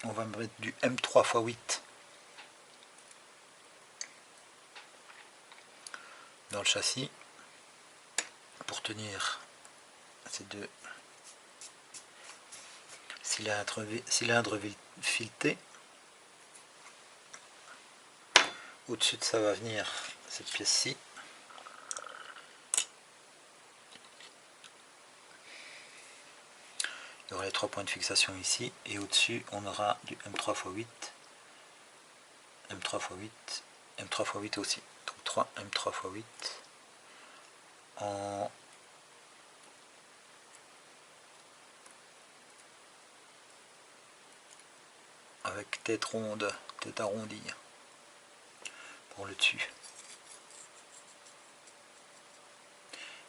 On va mettre du M3x8 dans le châssis pour tenir ces deux cylindres filetés. Au-dessus de ça va venir cette pièce-ci. Il y aura les 3 points de fixation ici, et au-dessus on aura du M3x8, M3x8, M3x8 aussi. Donc 3 M3x8 en avec tête ronde, tête arrondie pour le dessus.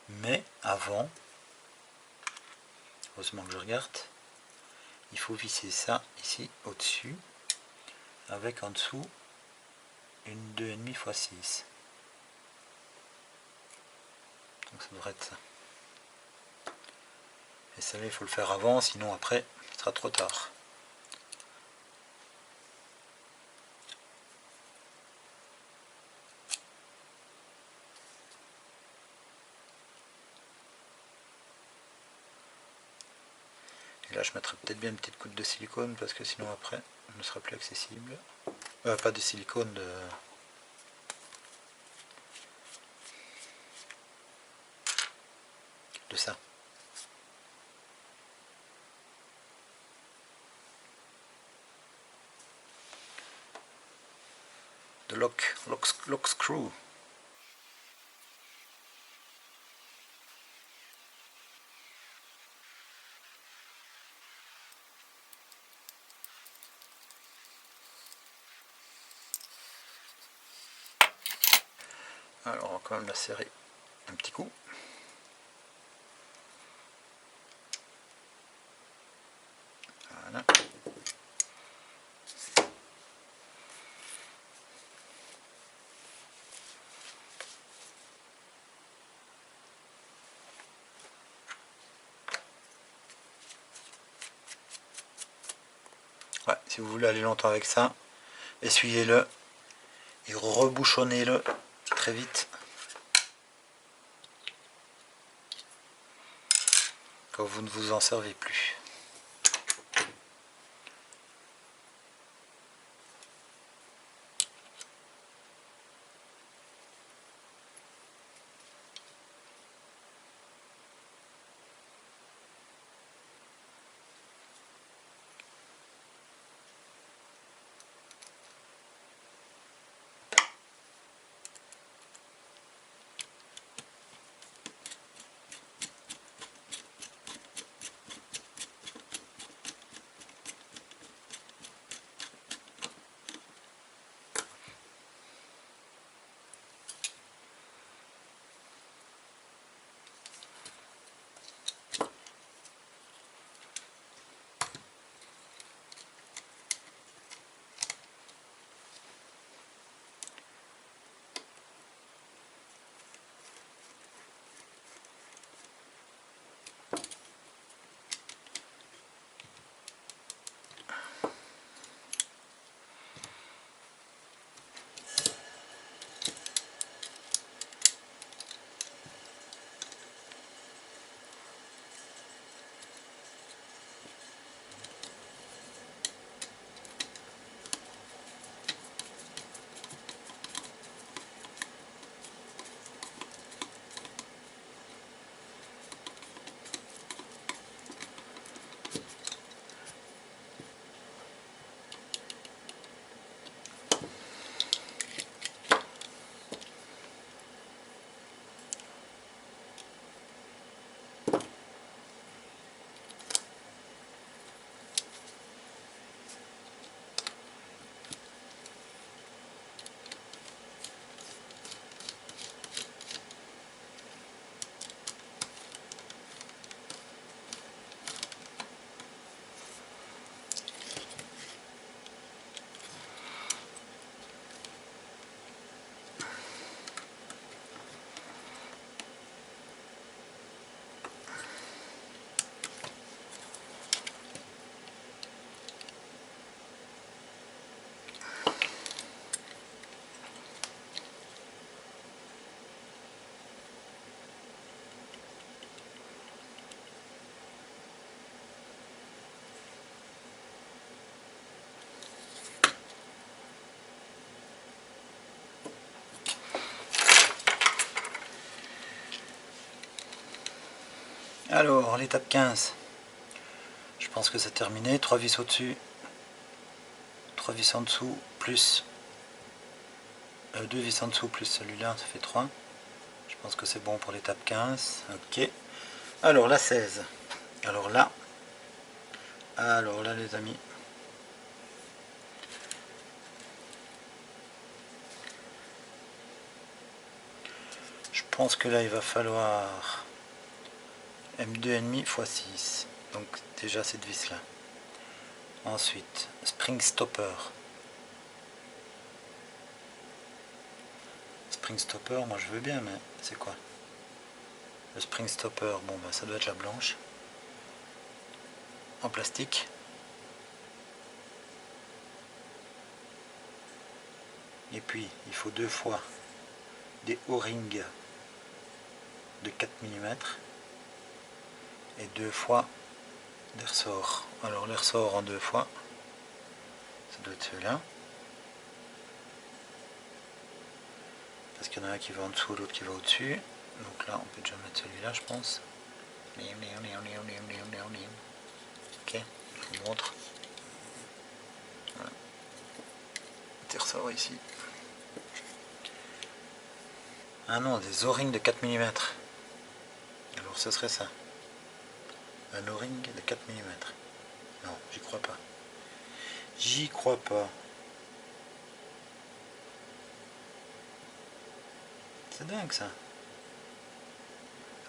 Mais avant, heureusement que je regarde, il faut visser ça ici au-dessus, avec en dessous une 2,5 x 6. Donc ça devrait être ça. Et ça, il faut le faire avant, sinon après, ce sera trop tard. Et là je mettrai peut-être bien une petite goutte de silicone, parce que sinon après il ne sera plus accessible. Pas de silicone, de ça. lock screw. Alors on va quand même la serrer un petit coup. Voilà. Ouais, si vous voulez aller longtemps avec ça, essuyez-le et rebouchonnez-le très vite quand vous ne vous en servez plus. Alors, l'étape 15, je pense que c'est terminé. 3 vis au-dessus, 3 vis en dessous, plus 2 vis en dessous, plus celui-là, ça fait 3. Je pense que c'est bon pour l'étape 15. Ok. Alors, la 16. Alors là, les amis, je pense que là, il va falloir M2,5 x 6. Donc, déjà cette vis-là. Ensuite, spring stopper. Spring stopper, moi je veux bien, mais c'est quoi? Le spring stopper, bon bah ça doit être la blanche. En plastique. Et puis, il faut 2 fois des O-rings de 4 mm et 2 fois des ressorts. Alors les ressorts en 2 fois, ça doit être celui-là. Parce qu'il y en a un qui va en dessous, l'autre qui va au-dessus. Donc là, on peut déjà mettre celui-là, je pense. Ok, je vous montre. Voilà. Petit ressort ici. Ah non, des O-rings de 4 mm. Alors ce serait ça. Un O-ring de 4 mm. Non, j'y crois pas. J'y crois pas. C'est dingue ça.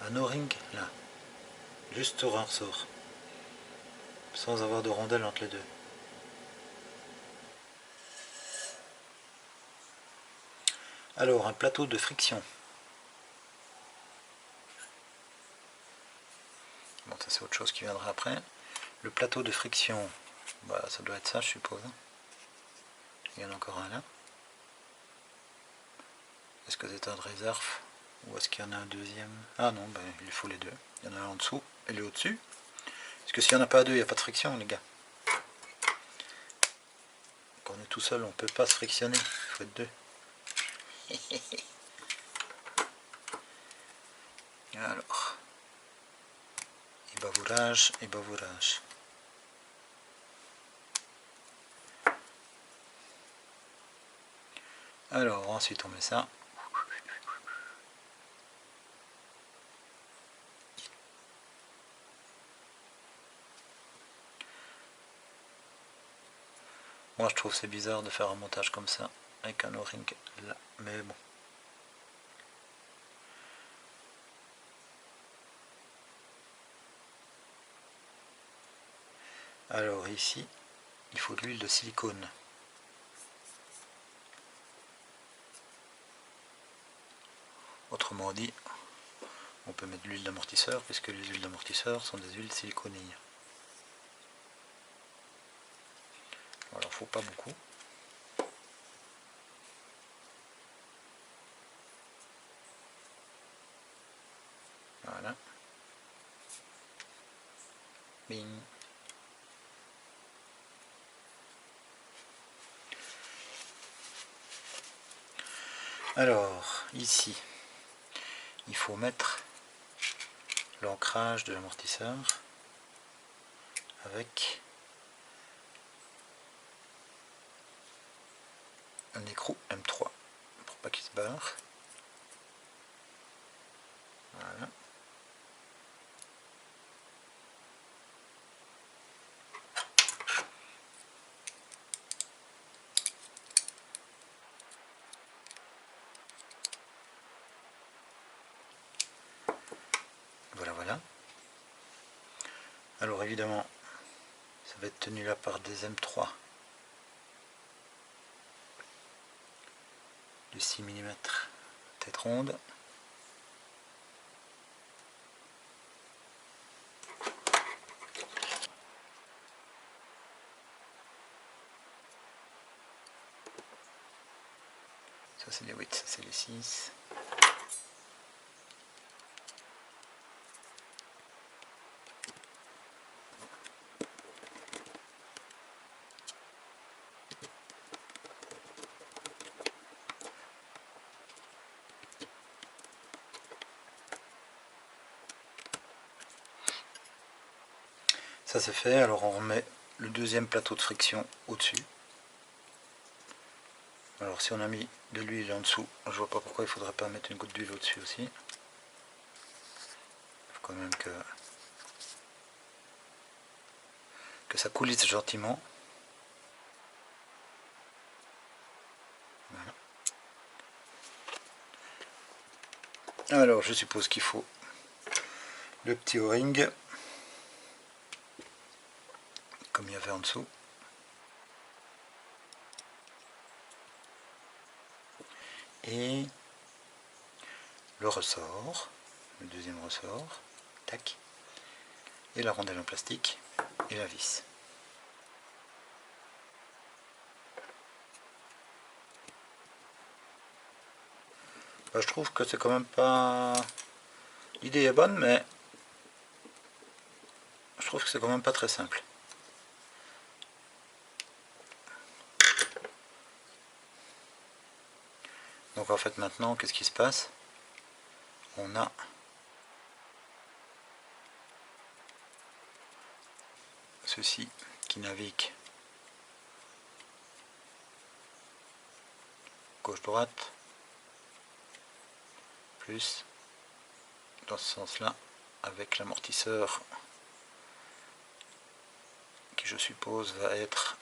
Un O-ring là. Juste au ressort. Sans avoir de rondelle entre les deux. Alors, un plateau de friction. Bon, ça c'est autre chose qui viendra après. Le plateau de friction, bah ça doit être ça je suppose. Il y en a encore un là. Est-ce que c'est un de réserve? Ou est-ce qu'il y en a un deuxième? Ah non, ben, il faut les deux. Il y en a un en dessous et le au-dessus. Parce que s'il n'y en a pas deux, il n'y a pas de friction les gars. Quand on est tout seul, on ne peut pas se frictionner. Il faut être deux. Alors, et bavourage, et bavourage. Alors, ensuite on met ça. Moi je trouve c'est bizarre de faire un montage comme ça, avec un O-ring là, mais bon. Alors ici, il faut de l'huile de silicone. Autrement dit, on peut mettre de l'huile d'amortisseur, puisque les huiles d'amortisseur sont des huiles siliconées. Alors faut pas beaucoup. Voilà. Bing. Alors, ici, il faut mettre l'ancrage de l'amortisseur avec un écrou M3 pour pas qu'il se barre. Voilà. Voilà, voilà. Alors évidemment, ça va être tenu là par des M3 de 6 mm tête ronde. Ça c'est les 8, ça c'est les 6. Ça c'est fait, alors on remet le deuxième plateau de friction au-dessus. Alors si on a mis de l'huile en dessous, je vois pas pourquoi il faudrait pas mettre une goutte d'huile au-dessus aussi. Il faut quand même que ça coulisse gentiment. Voilà. Alors je suppose qu'il faut le petit O-ring comme il y avait en dessous. Et le ressort, le deuxième ressort, tac, et la rondelle en plastique et la vis. Je trouve que c'est quand même pas... L'idée est bonne, mais je trouve que c'est quand même pas très simple. Donc en fait maintenant, qu'est-ce qui se passe? On a ceci qui navigue gauche-droite, plus dans ce sens-là avec l'amortisseur qui je suppose va être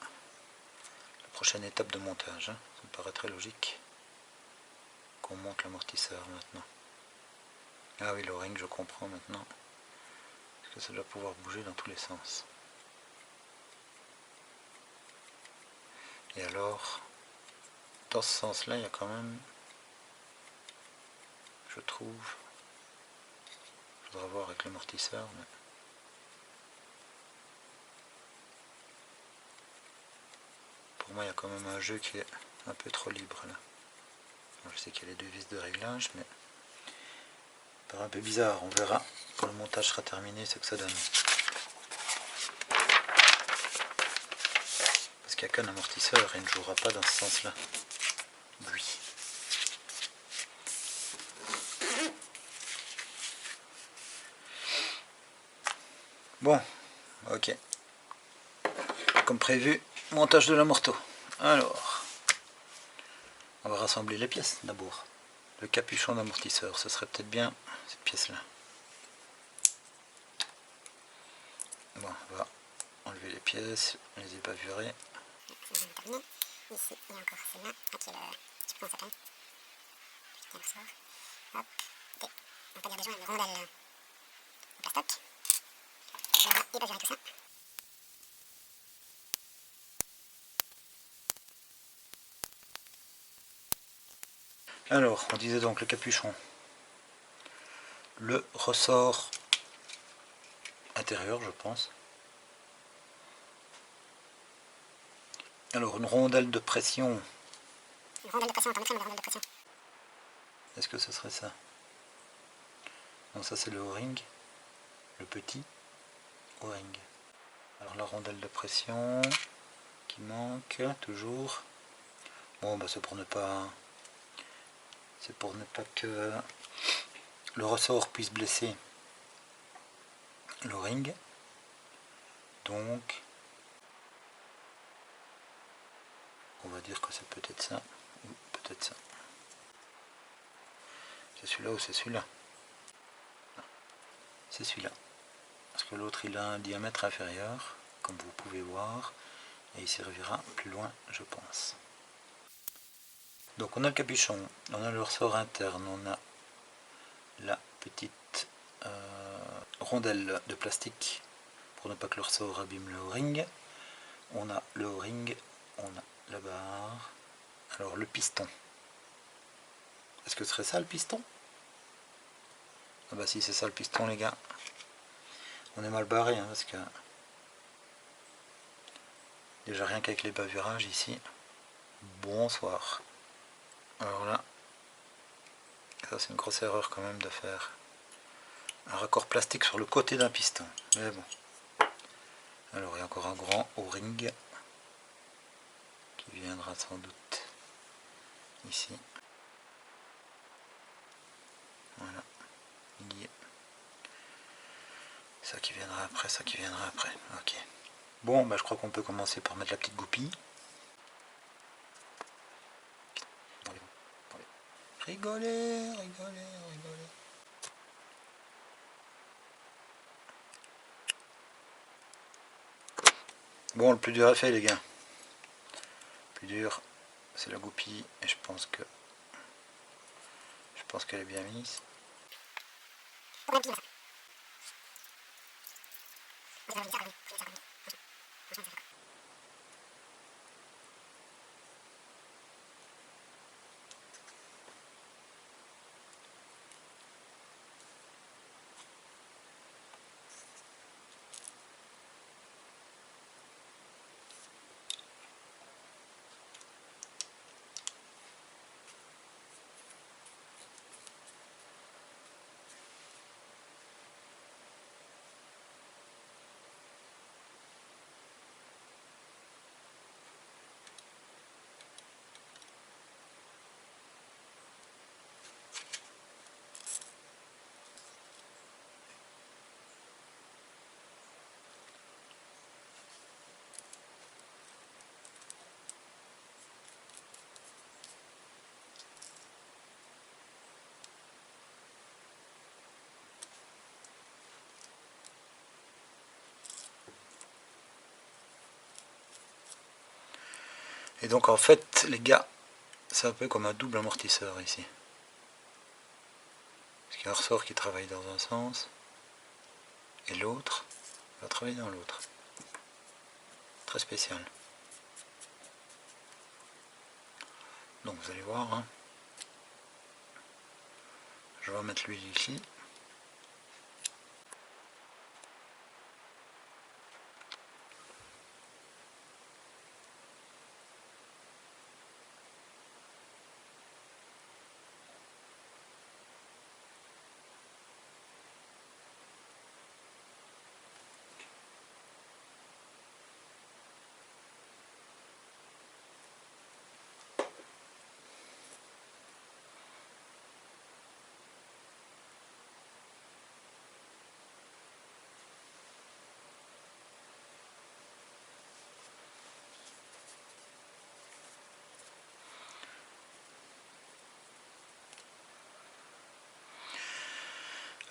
la prochaine étape de montage. Ça me paraît très logique qu'on monte l'amortisseur maintenant. Ah oui, le ring, je comprends maintenant. Parce que ça doit pouvoir bouger dans tous les sens. Et alors, dans ce sens-là, il y a quand même, je trouve, je voudrais voir avec l'amortisseur, mais pour moi, il y a quand même un jeu qui est un peu trop libre là. Alors, je sais qu'il y a les deux vis de réglage, mais ça paraît un peu bizarre. On verra quand le montage sera terminé ce que ça donne. Parce qu'il n'y a qu'un amortisseur et il ne jouera pas dans ce sens-là. Oui. Bon, ok. Comme prévu, montage de l'amorto. Alors, on va rassembler les pièces d'abord. Le capuchon d'amortisseur, ce serait peut-être bien cette pièce-là. Bon, on va enlever les pièces, les ébavurées. Ici, il y a encore celle-là, qui est le petit point sapin. Hop, ok. On peut dire déjà une rondelle en plastoc. On va évaluer tout ça. Alors, on disait donc le capuchon. Le ressort intérieur, je pense. Alors, une rondelle de pression. Une rondelle de pression, on permettrait une rondelle de pression. Est-ce que ce serait ça? Non, ça c'est le O-ring. Le petit O-ring. Alors la rondelle de pression qui manque toujours. Bon, bah c'est pour ne pas que le ressort puisse blesser le ring. Donc on va dire que c'est peut-être ça ou peut-être ça. C'est celui-là ou c'est celui-là? C'est celui-là. Parce que l'autre il a un diamètre inférieur, comme vous pouvez voir, et il servira plus loin, je pense. Donc on a le capuchon, on a le ressort interne, on a la petite rondelle de plastique pour ne pas que le ressort abîme le O-ring. On a le O-ring, on a la barre. Alors le piston. Est-ce que ce serait ça le piston? Ah bah si c'est ça le piston les gars. On est mal barré hein, parce que déjà rien qu'avec les bavurages ici. Bonsoir. Alors là, ça c'est une grosse erreur quand même de faire un raccord plastique sur le côté d'un piston. Mais bon. Alors il y a encore un grand O-ring qui viendra sans doute ici. Voilà. Il y est. Ça qui viendra après, ça qui viendra après. Ok. Bon, bah je crois qu'on peut commencer par mettre la petite goupille. Rigolez, rigolez, rigolez. Bon, le plus dur à faire les gars. Le plus dur, c'est la goupille et je pense qu'elle est bien mise. Et donc en fait les gars, c'est un peu comme un double amortisseur ici. Parce qu'il y a un ressort qui travaille dans un sens et l'autre va travailler dans l'autre. Très spécial. Donc vous allez voir, hein. Je vais mettre l'huile ici.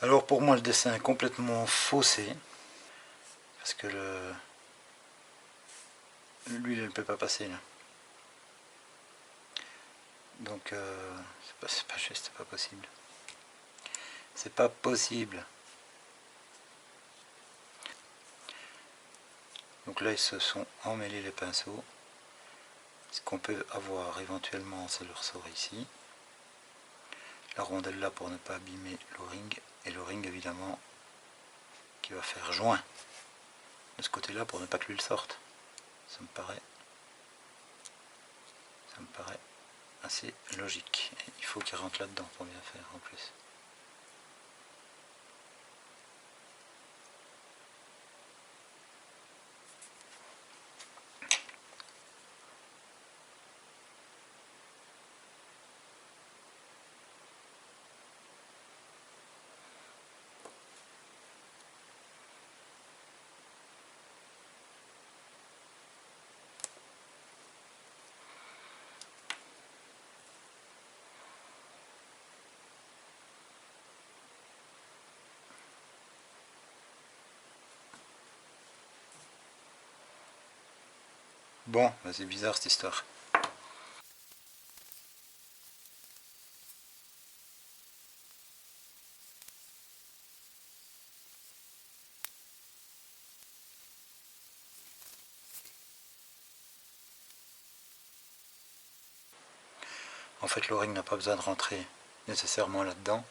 Alors pour moi le dessin est complètement faussé. Parce que l'huile elle ne peut pas passer là. Donc c'est pas juste, c'est pas possible. C'est pas possible. Donc là ils se sont emmêlés les pinceaux. Ce qu'on peut avoir éventuellement c'est le ressort ici. La rondelle là pour ne pas abîmer l'o-ring. Et l'o-ring évidemment qui va faire joint de ce côté là pour ne pas que l'huile sorte. Ça me paraît assez logique. Et il faut qu'il rentre là-dedans pour bien faire en plus. Bon, bah c'est bizarre cette histoire. En fait l'o-ring n'a pas besoin de rentrer nécessairement là-dedans,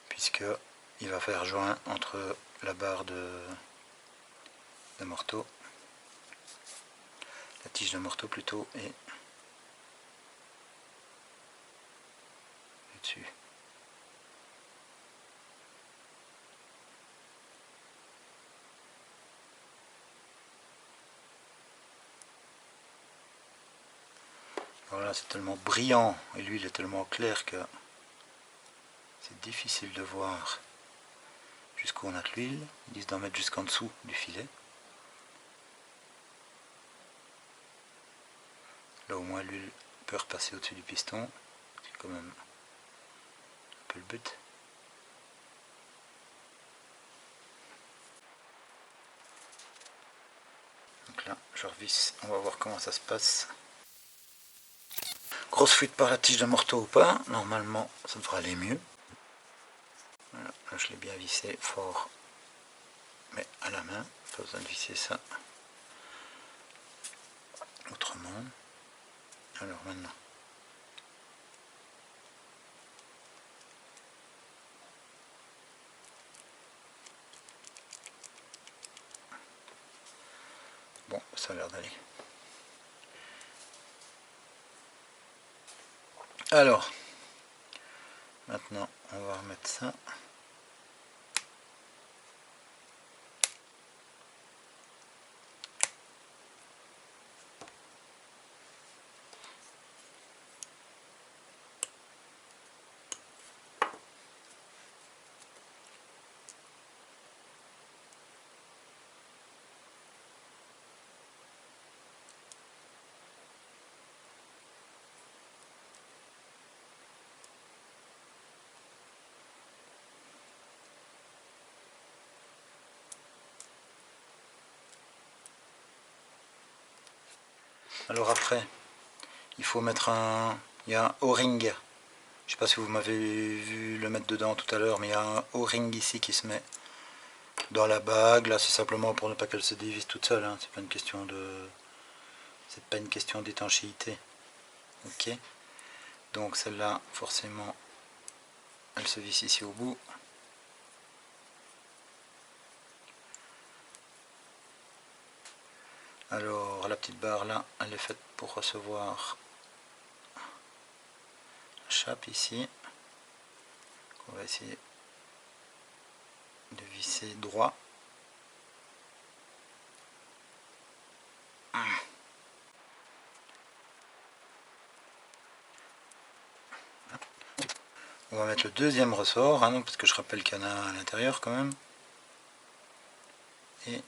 puisque il va faire joint entre la barre de morteau, la tige de morteau plutôt, et dessus. Voilà, c'est tellement brillant et l'huile est tellement claire que c'est difficile de voir jusqu'où on a de l'huile. Ils disent d'en mettre jusqu'en dessous du filet. Là au moins l'huile peut repasser au-dessus du piston. C'est quand même un peu le but. Donc là, je revisse, on va voir comment ça se passe. Grosse fuite par la tige de morteau ou pas, normalement ça devrait aller mieux. Voilà, là je l'ai bien vissé fort, mais à la main, pas besoin de visser ça autrement. Alors maintenant, bon, ça a l'air d'aller. Alors, maintenant on va remettre ça. Alors après, il faut mettre un... Il y a un O-ring. Je sais pas si vous m'avez vu le mettre dedans tout à l'heure, mais il y a un O-ring ici qui se met dans la bague. Là, c'est simplement pour ne pas qu'elle se dévisse toute seule. Hein. C'est pas une question de... C'est pas une question d'étanchéité. Ok. Donc celle-là, forcément, elle se visse ici au bout. Alors la petite barre là, elle est faite pour recevoir la chape ici. On va essayer de visser droit. On va mettre le deuxième ressort, hein, parce que je rappelle qu'il y en a à l'intérieur quand même. Et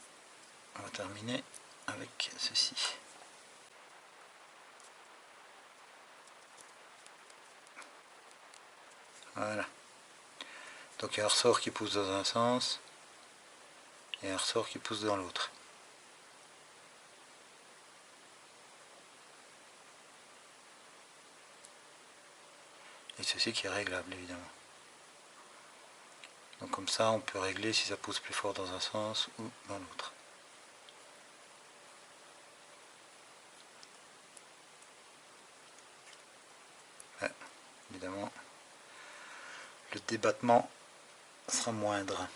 on va terminer avec ceci. Voilà. Donc il y a un ressort qui pousse dans un sens et un ressort qui pousse dans l'autre. Et ceci qui est réglable évidemment. Donc comme ça on peut régler si ça pousse plus fort dans un sens ou dans l'autre. Ouais, évidemment le débattement sera moindre.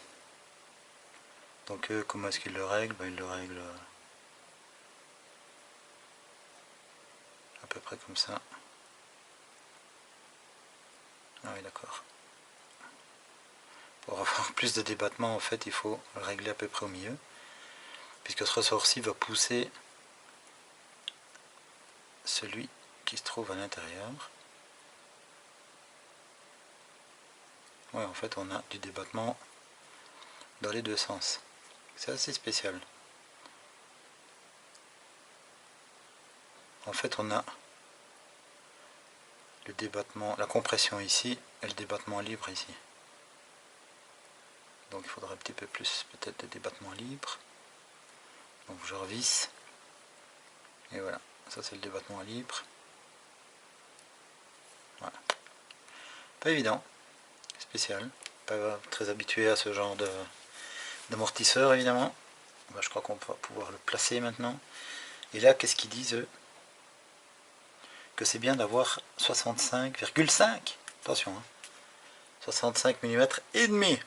Donc comment est-ce qu'il le règle? Il le règle à peu près comme ça. Ah oui, d'accord. Pour avoir plus de débattement, en fait, il faut le régler à peu près au milieu, puisque ce ressort-ci va pousser celui qui se trouve à l'intérieur. Ouais, en fait, on a du débattement dans les deux sens. C'est assez spécial. En fait, on a le débattement, la compression ici et le débattement libre ici. Donc il faudrait un petit peu plus peut-être de débattement libre. Donc je revisse. Et voilà, ça c'est le débattement libre. Voilà. Pas évident, spécial. Pas très habitué à ce genre d'amortisseur évidemment. Bah, je crois qu'on va pouvoir le placer maintenant. Et là, qu'est-ce qu'ils disent eux? Que c'est bien d'avoir 65,5. Attention, hein. 65 mm et demi.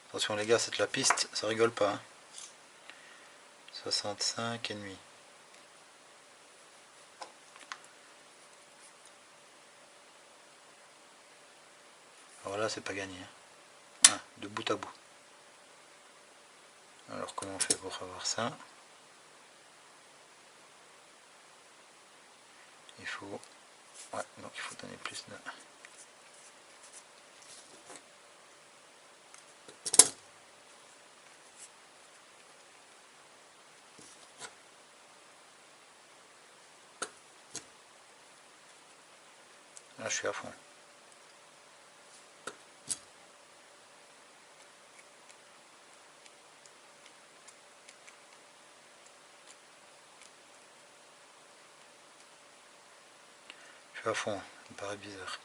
Attention les gars, c'est de la piste, ça rigole pas. Hein. 65 et demi. Alors là, c'est pas gagné. Hein. Ah, de bout à bout. Alors comment on fait pour avoir ça? Il faut... Ouais, donc il faut donner plus de... Là, je suis à fond. Je suis à fond, ça me paraît bizarre.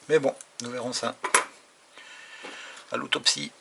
Mais bon, nous verrons ça à l'autopsie.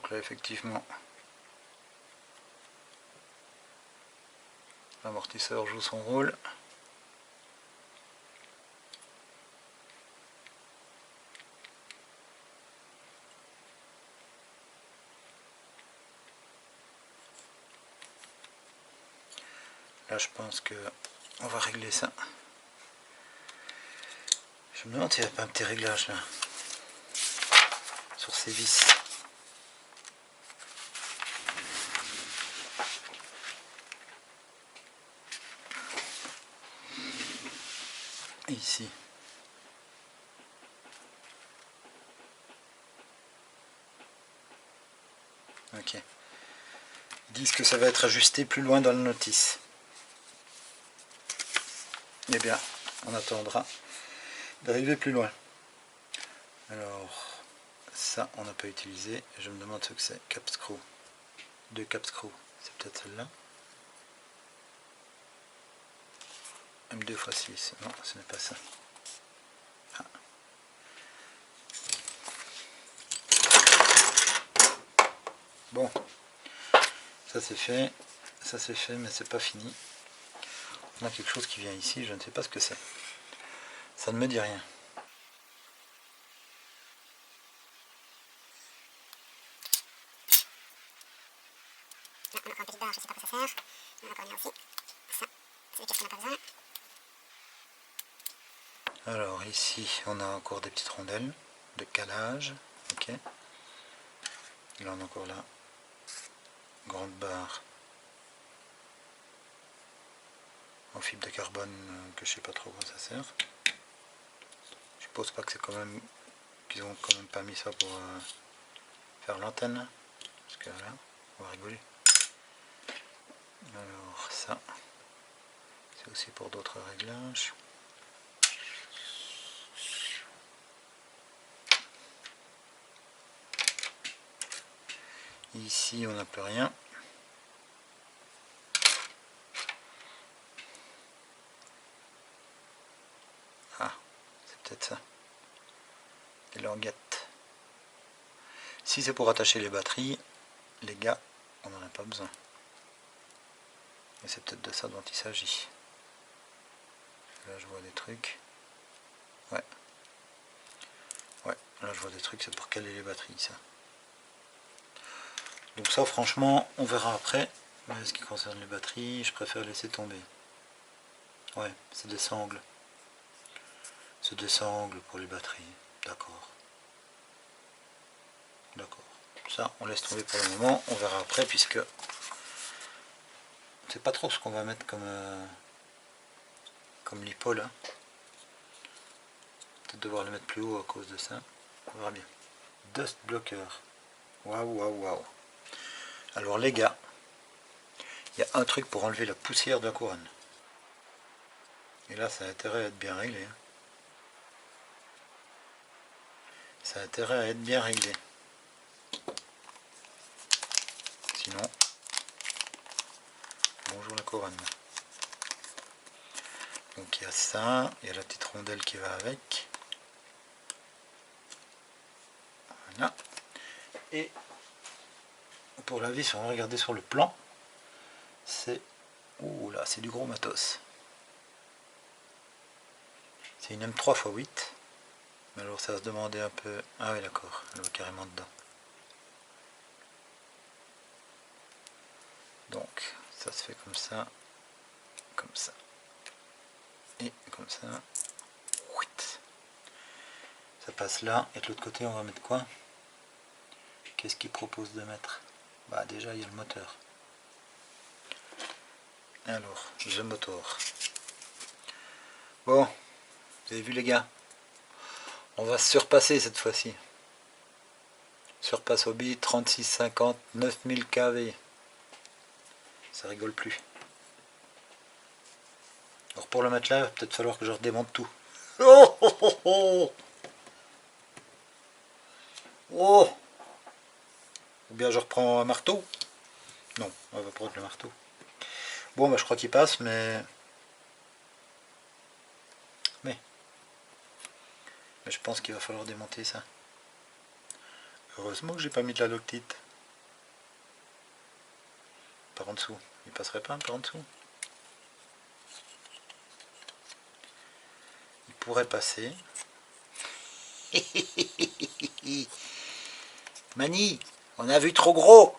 Donc là effectivement l'amortisseur joue son rôle. Là je pense que on va régler ça. Je me demande s'il n'y a pas un petit réglage là sur ces vis. Et ici. Ok. Ils disent que ça va être ajusté plus loin dans la notice. Eh bien, on attendra d'arriver plus loin. Alors, ça, on n'a pas utilisé. Je me demande ce que c'est. Cap screw. 2 cap screw. C'est peut-être celle-là. M2 x 6. Non, ce n'est pas ça. Ah. Bon, ça c'est fait. Ça c'est fait, mais c'est pas fini. On a quelque chose qui vient ici. Je ne sais pas ce que c'est. Ça ne me dit rien. Là, on a encore une petite barre, je ne sais pas à quoi ça sert. On a encore un aussi. Ça, c'est des pièces qu'on n'a pas besoin. Alors ici, on a encore des petites rondelles de calage. Ok. Là, on a encore la grande barre en fibre de carbone que je sais pas trop quoi ça sert. Je suppose pas que c'est quand même qu'ils ont quand même pas mis ça pour faire l'antenne, parce que là on va rigoler. Alors ça c'est aussi pour d'autres réglages. Ici on n'a plus rien. Ah, c'est peut-être ça. Des languettes. Si c'est pour attacher les batteries, les gars, on n'en a pas besoin. Et c'est peut-être de ça dont il s'agit. Là je vois des trucs. Ouais. Ouais, là je vois des trucs, c'est pour caler les batteries ça. Donc ça franchement on verra après. Mais ce qui concerne les batteries, je préfère laisser tomber. Ouais, c'est des sangles. C'est des sangles pour les batteries. D'accord. D'accord. Ça on laisse tomber pour le moment, on verra après puisque c'est pas trop ce qu'on va mettre comme lipo là. Peut-être devoir le mettre plus haut à cause de ça. On verra bien. Dust blocker. Waouh, waouh, waouh. Alors les gars, il y a un truc pour enlever la poussière de la couronne. Et là ça a intérêt à être bien réglé. Ça a intérêt à être bien réglé. Sinon, bonjour la couronne. Donc il y a ça, il y a la petite rondelle qui va avec. Voilà. Et pour la vis, on va regarder sur le plan. C'est... Ouh là, c'est du gros matos. C'est une M3x8. Mais alors ça va se demander un peu... Ah oui d'accord, elle va carrément dedans. Donc ça se fait comme ça et comme ça. Ça passe là, et de l'autre côté on va mettre quoi? Qu'est-ce qu'il propose de mettre? Bah déjà il y a le moteur. Alors, le moteur. Bon, vous avez vu les gars? On va se surpasser cette fois-ci. Surpasse Hobby 3650 9000 kV. Ça rigole plus. Alors pour le mettre là, il va peut-être falloir que je redémonte tout. Oh oh oh oh oh. Ou bien je reprends un marteau. Non, on va prendre le marteau. Bon bah je crois qu'il passe, mais je pense qu'il va falloir démonter ça. Heureusement que j'ai pas mis de la loctite. par en dessous. Il passerait pas par en dessous? Il pourrait passer. Mani, on a vu trop gros.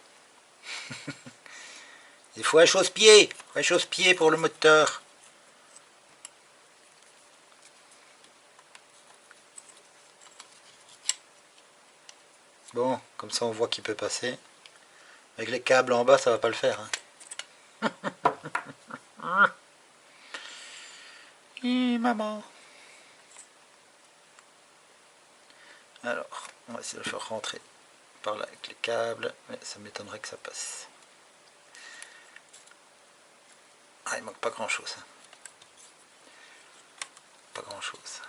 Il faut un chausse-pied pour le moteur. Bon, comme ça on voit qu'il peut passer. Avec les câbles en bas, ça va pas le faire. Hein. Maman. Alors, on va essayer de le faire rentrer par là avec les câbles, mais ça m'étonnerait que ça passe. Ah, il manque pas grand chose. Pas grand chose.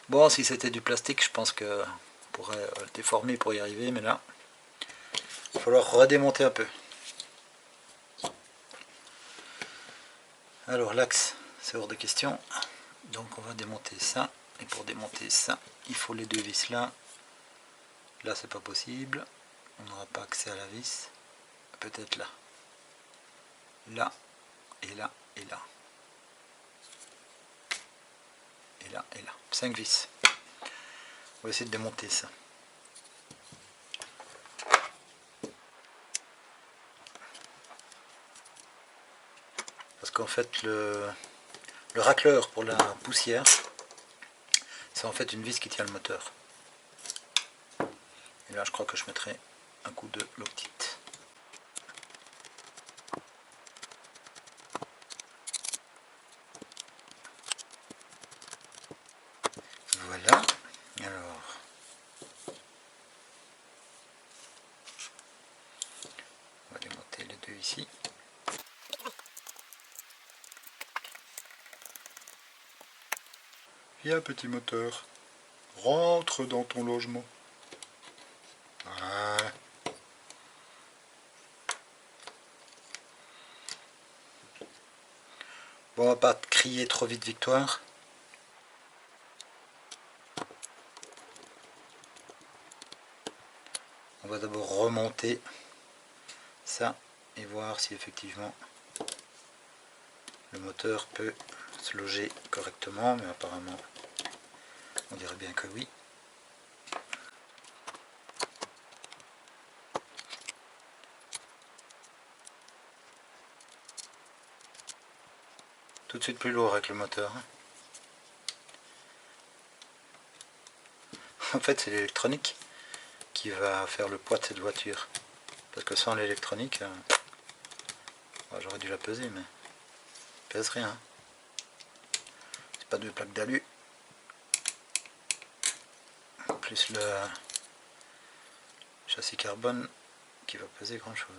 Bon, si c'était du plastique, je pense que on pourrait le déformer pour y arriver, mais là, il va falloir redémonter un peu. Alors l'axe, c'est hors de question. Donc on va démonter ça. Et pour démonter ça, il faut les deux vis là. Là, c'est pas possible. On n'aura pas accès à la vis. Peut-être là. Là, et là, et là. Et là, et là. 5 vis. On va essayer de démonter ça. Parce qu'en fait, le racleur pour la poussière, c'est en fait une vis qui tient le moteur. Et là, je crois que je mettrai un coup de loctite. Voilà. Alors, on va démonter les deux ici. Viens, petit moteur, rentre dans ton logement. Voilà. Bon, on va pas crier trop vite victoire. On va d'abord remonter ça et voir si effectivement le moteur peut se loger correctement, mais apparemment on dirait bien que oui. Tout de suite plus lourd avec le moteur. En fait, c'est l'électronique qui va faire le poids de cette voiture. Parce que sans l'électronique, j'aurais dû la peser, mais elle pèse rien. C'est pas deux plaques d'alu. Plus le châssis carbone qui va peser grand chose.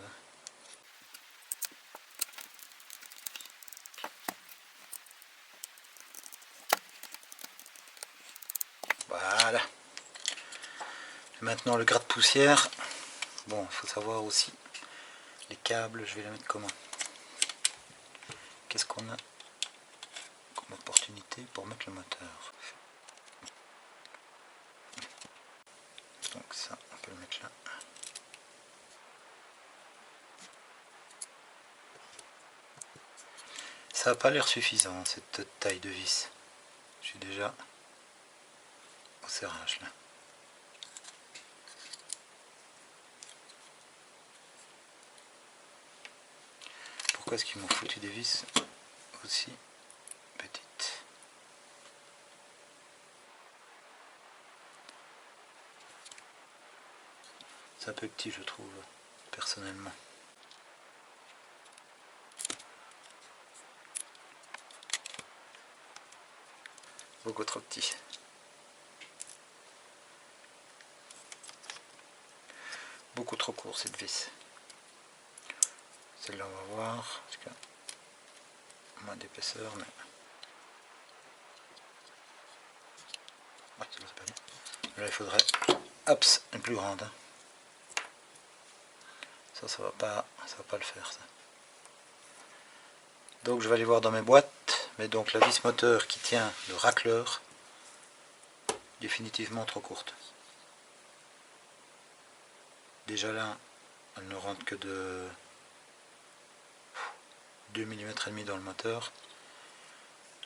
Voilà. Maintenant le gratte-poussière. Bon, il faut savoir aussi les câbles, je vais les mettre comment? Qu'est-ce qu'on a comme opportunité pour mettre le moteur? Donc ça, on peut le mettre là. Ça n'a pas l'air suffisant, cette taille de vis. Je suis déjà au serrage là. Pourquoi est-ce qu'ils m'ont foutu des vis aussi petites? C'est un peu petit, je trouve, personnellement. Beaucoup trop petit. Beaucoup trop court cette vis. Celle-là on va voir, parce que moins d'épaisseur, mais Là il faudrait hop, une plus grande. Hein. Ça va pas le faire ça. Donc je vais aller voir dans mes boîtes, mais donc la vis moteur qui tient le racleur, définitivement trop courte. Déjà là, elle ne rentre que de 2 mm et demi dans le moteur.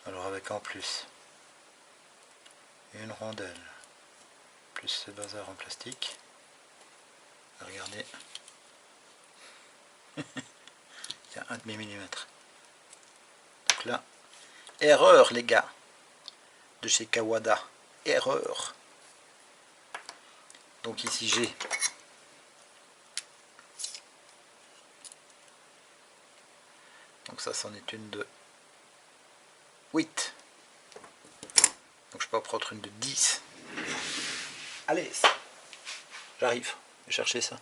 Alors avec en plus une rondelle, plus ce bazar en plastique. Regardez. Il y a un demi-millimètre. Donc là, erreur les gars, de chez Kawada, erreur. Donc ici j'ai donc ça c'en est une de 8. Donc je peux en prendre une de 10. Allez, j'arrive, je vais chercher ça.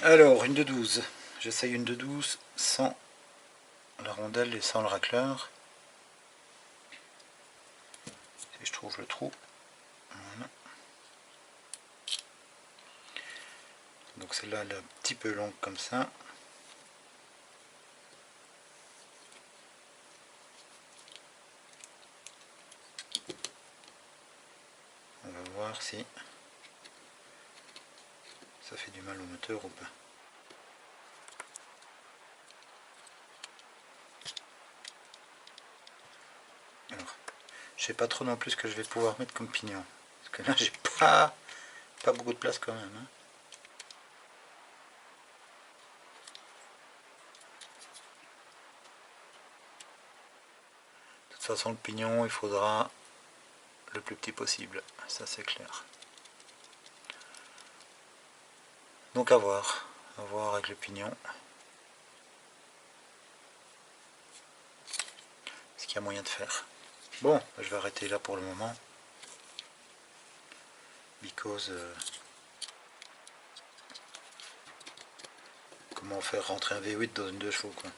Alors, une de 12. J'essaye une de 12 sans la rondelle et sans le racleur. Si je trouve le trou. Voilà. Donc celle-là, elle est un petit peu longue comme ça. On va voir si ça fait du mal au moteur ou pas. Alors, je sais pas trop non plus ce que je vais pouvoir mettre comme pignon. Parce que là, j'ai pas beaucoup de place quand même. Hein. De toute façon, le pignon, il faudra le plus petit possible. Ça, c'est clair. Donc à voir avec le pignon. Ce qu'il y a moyen de faire. Bon, je vais arrêter là pour le moment. Because comment faire rentrer un V8 dans une 2 chevaux quoi.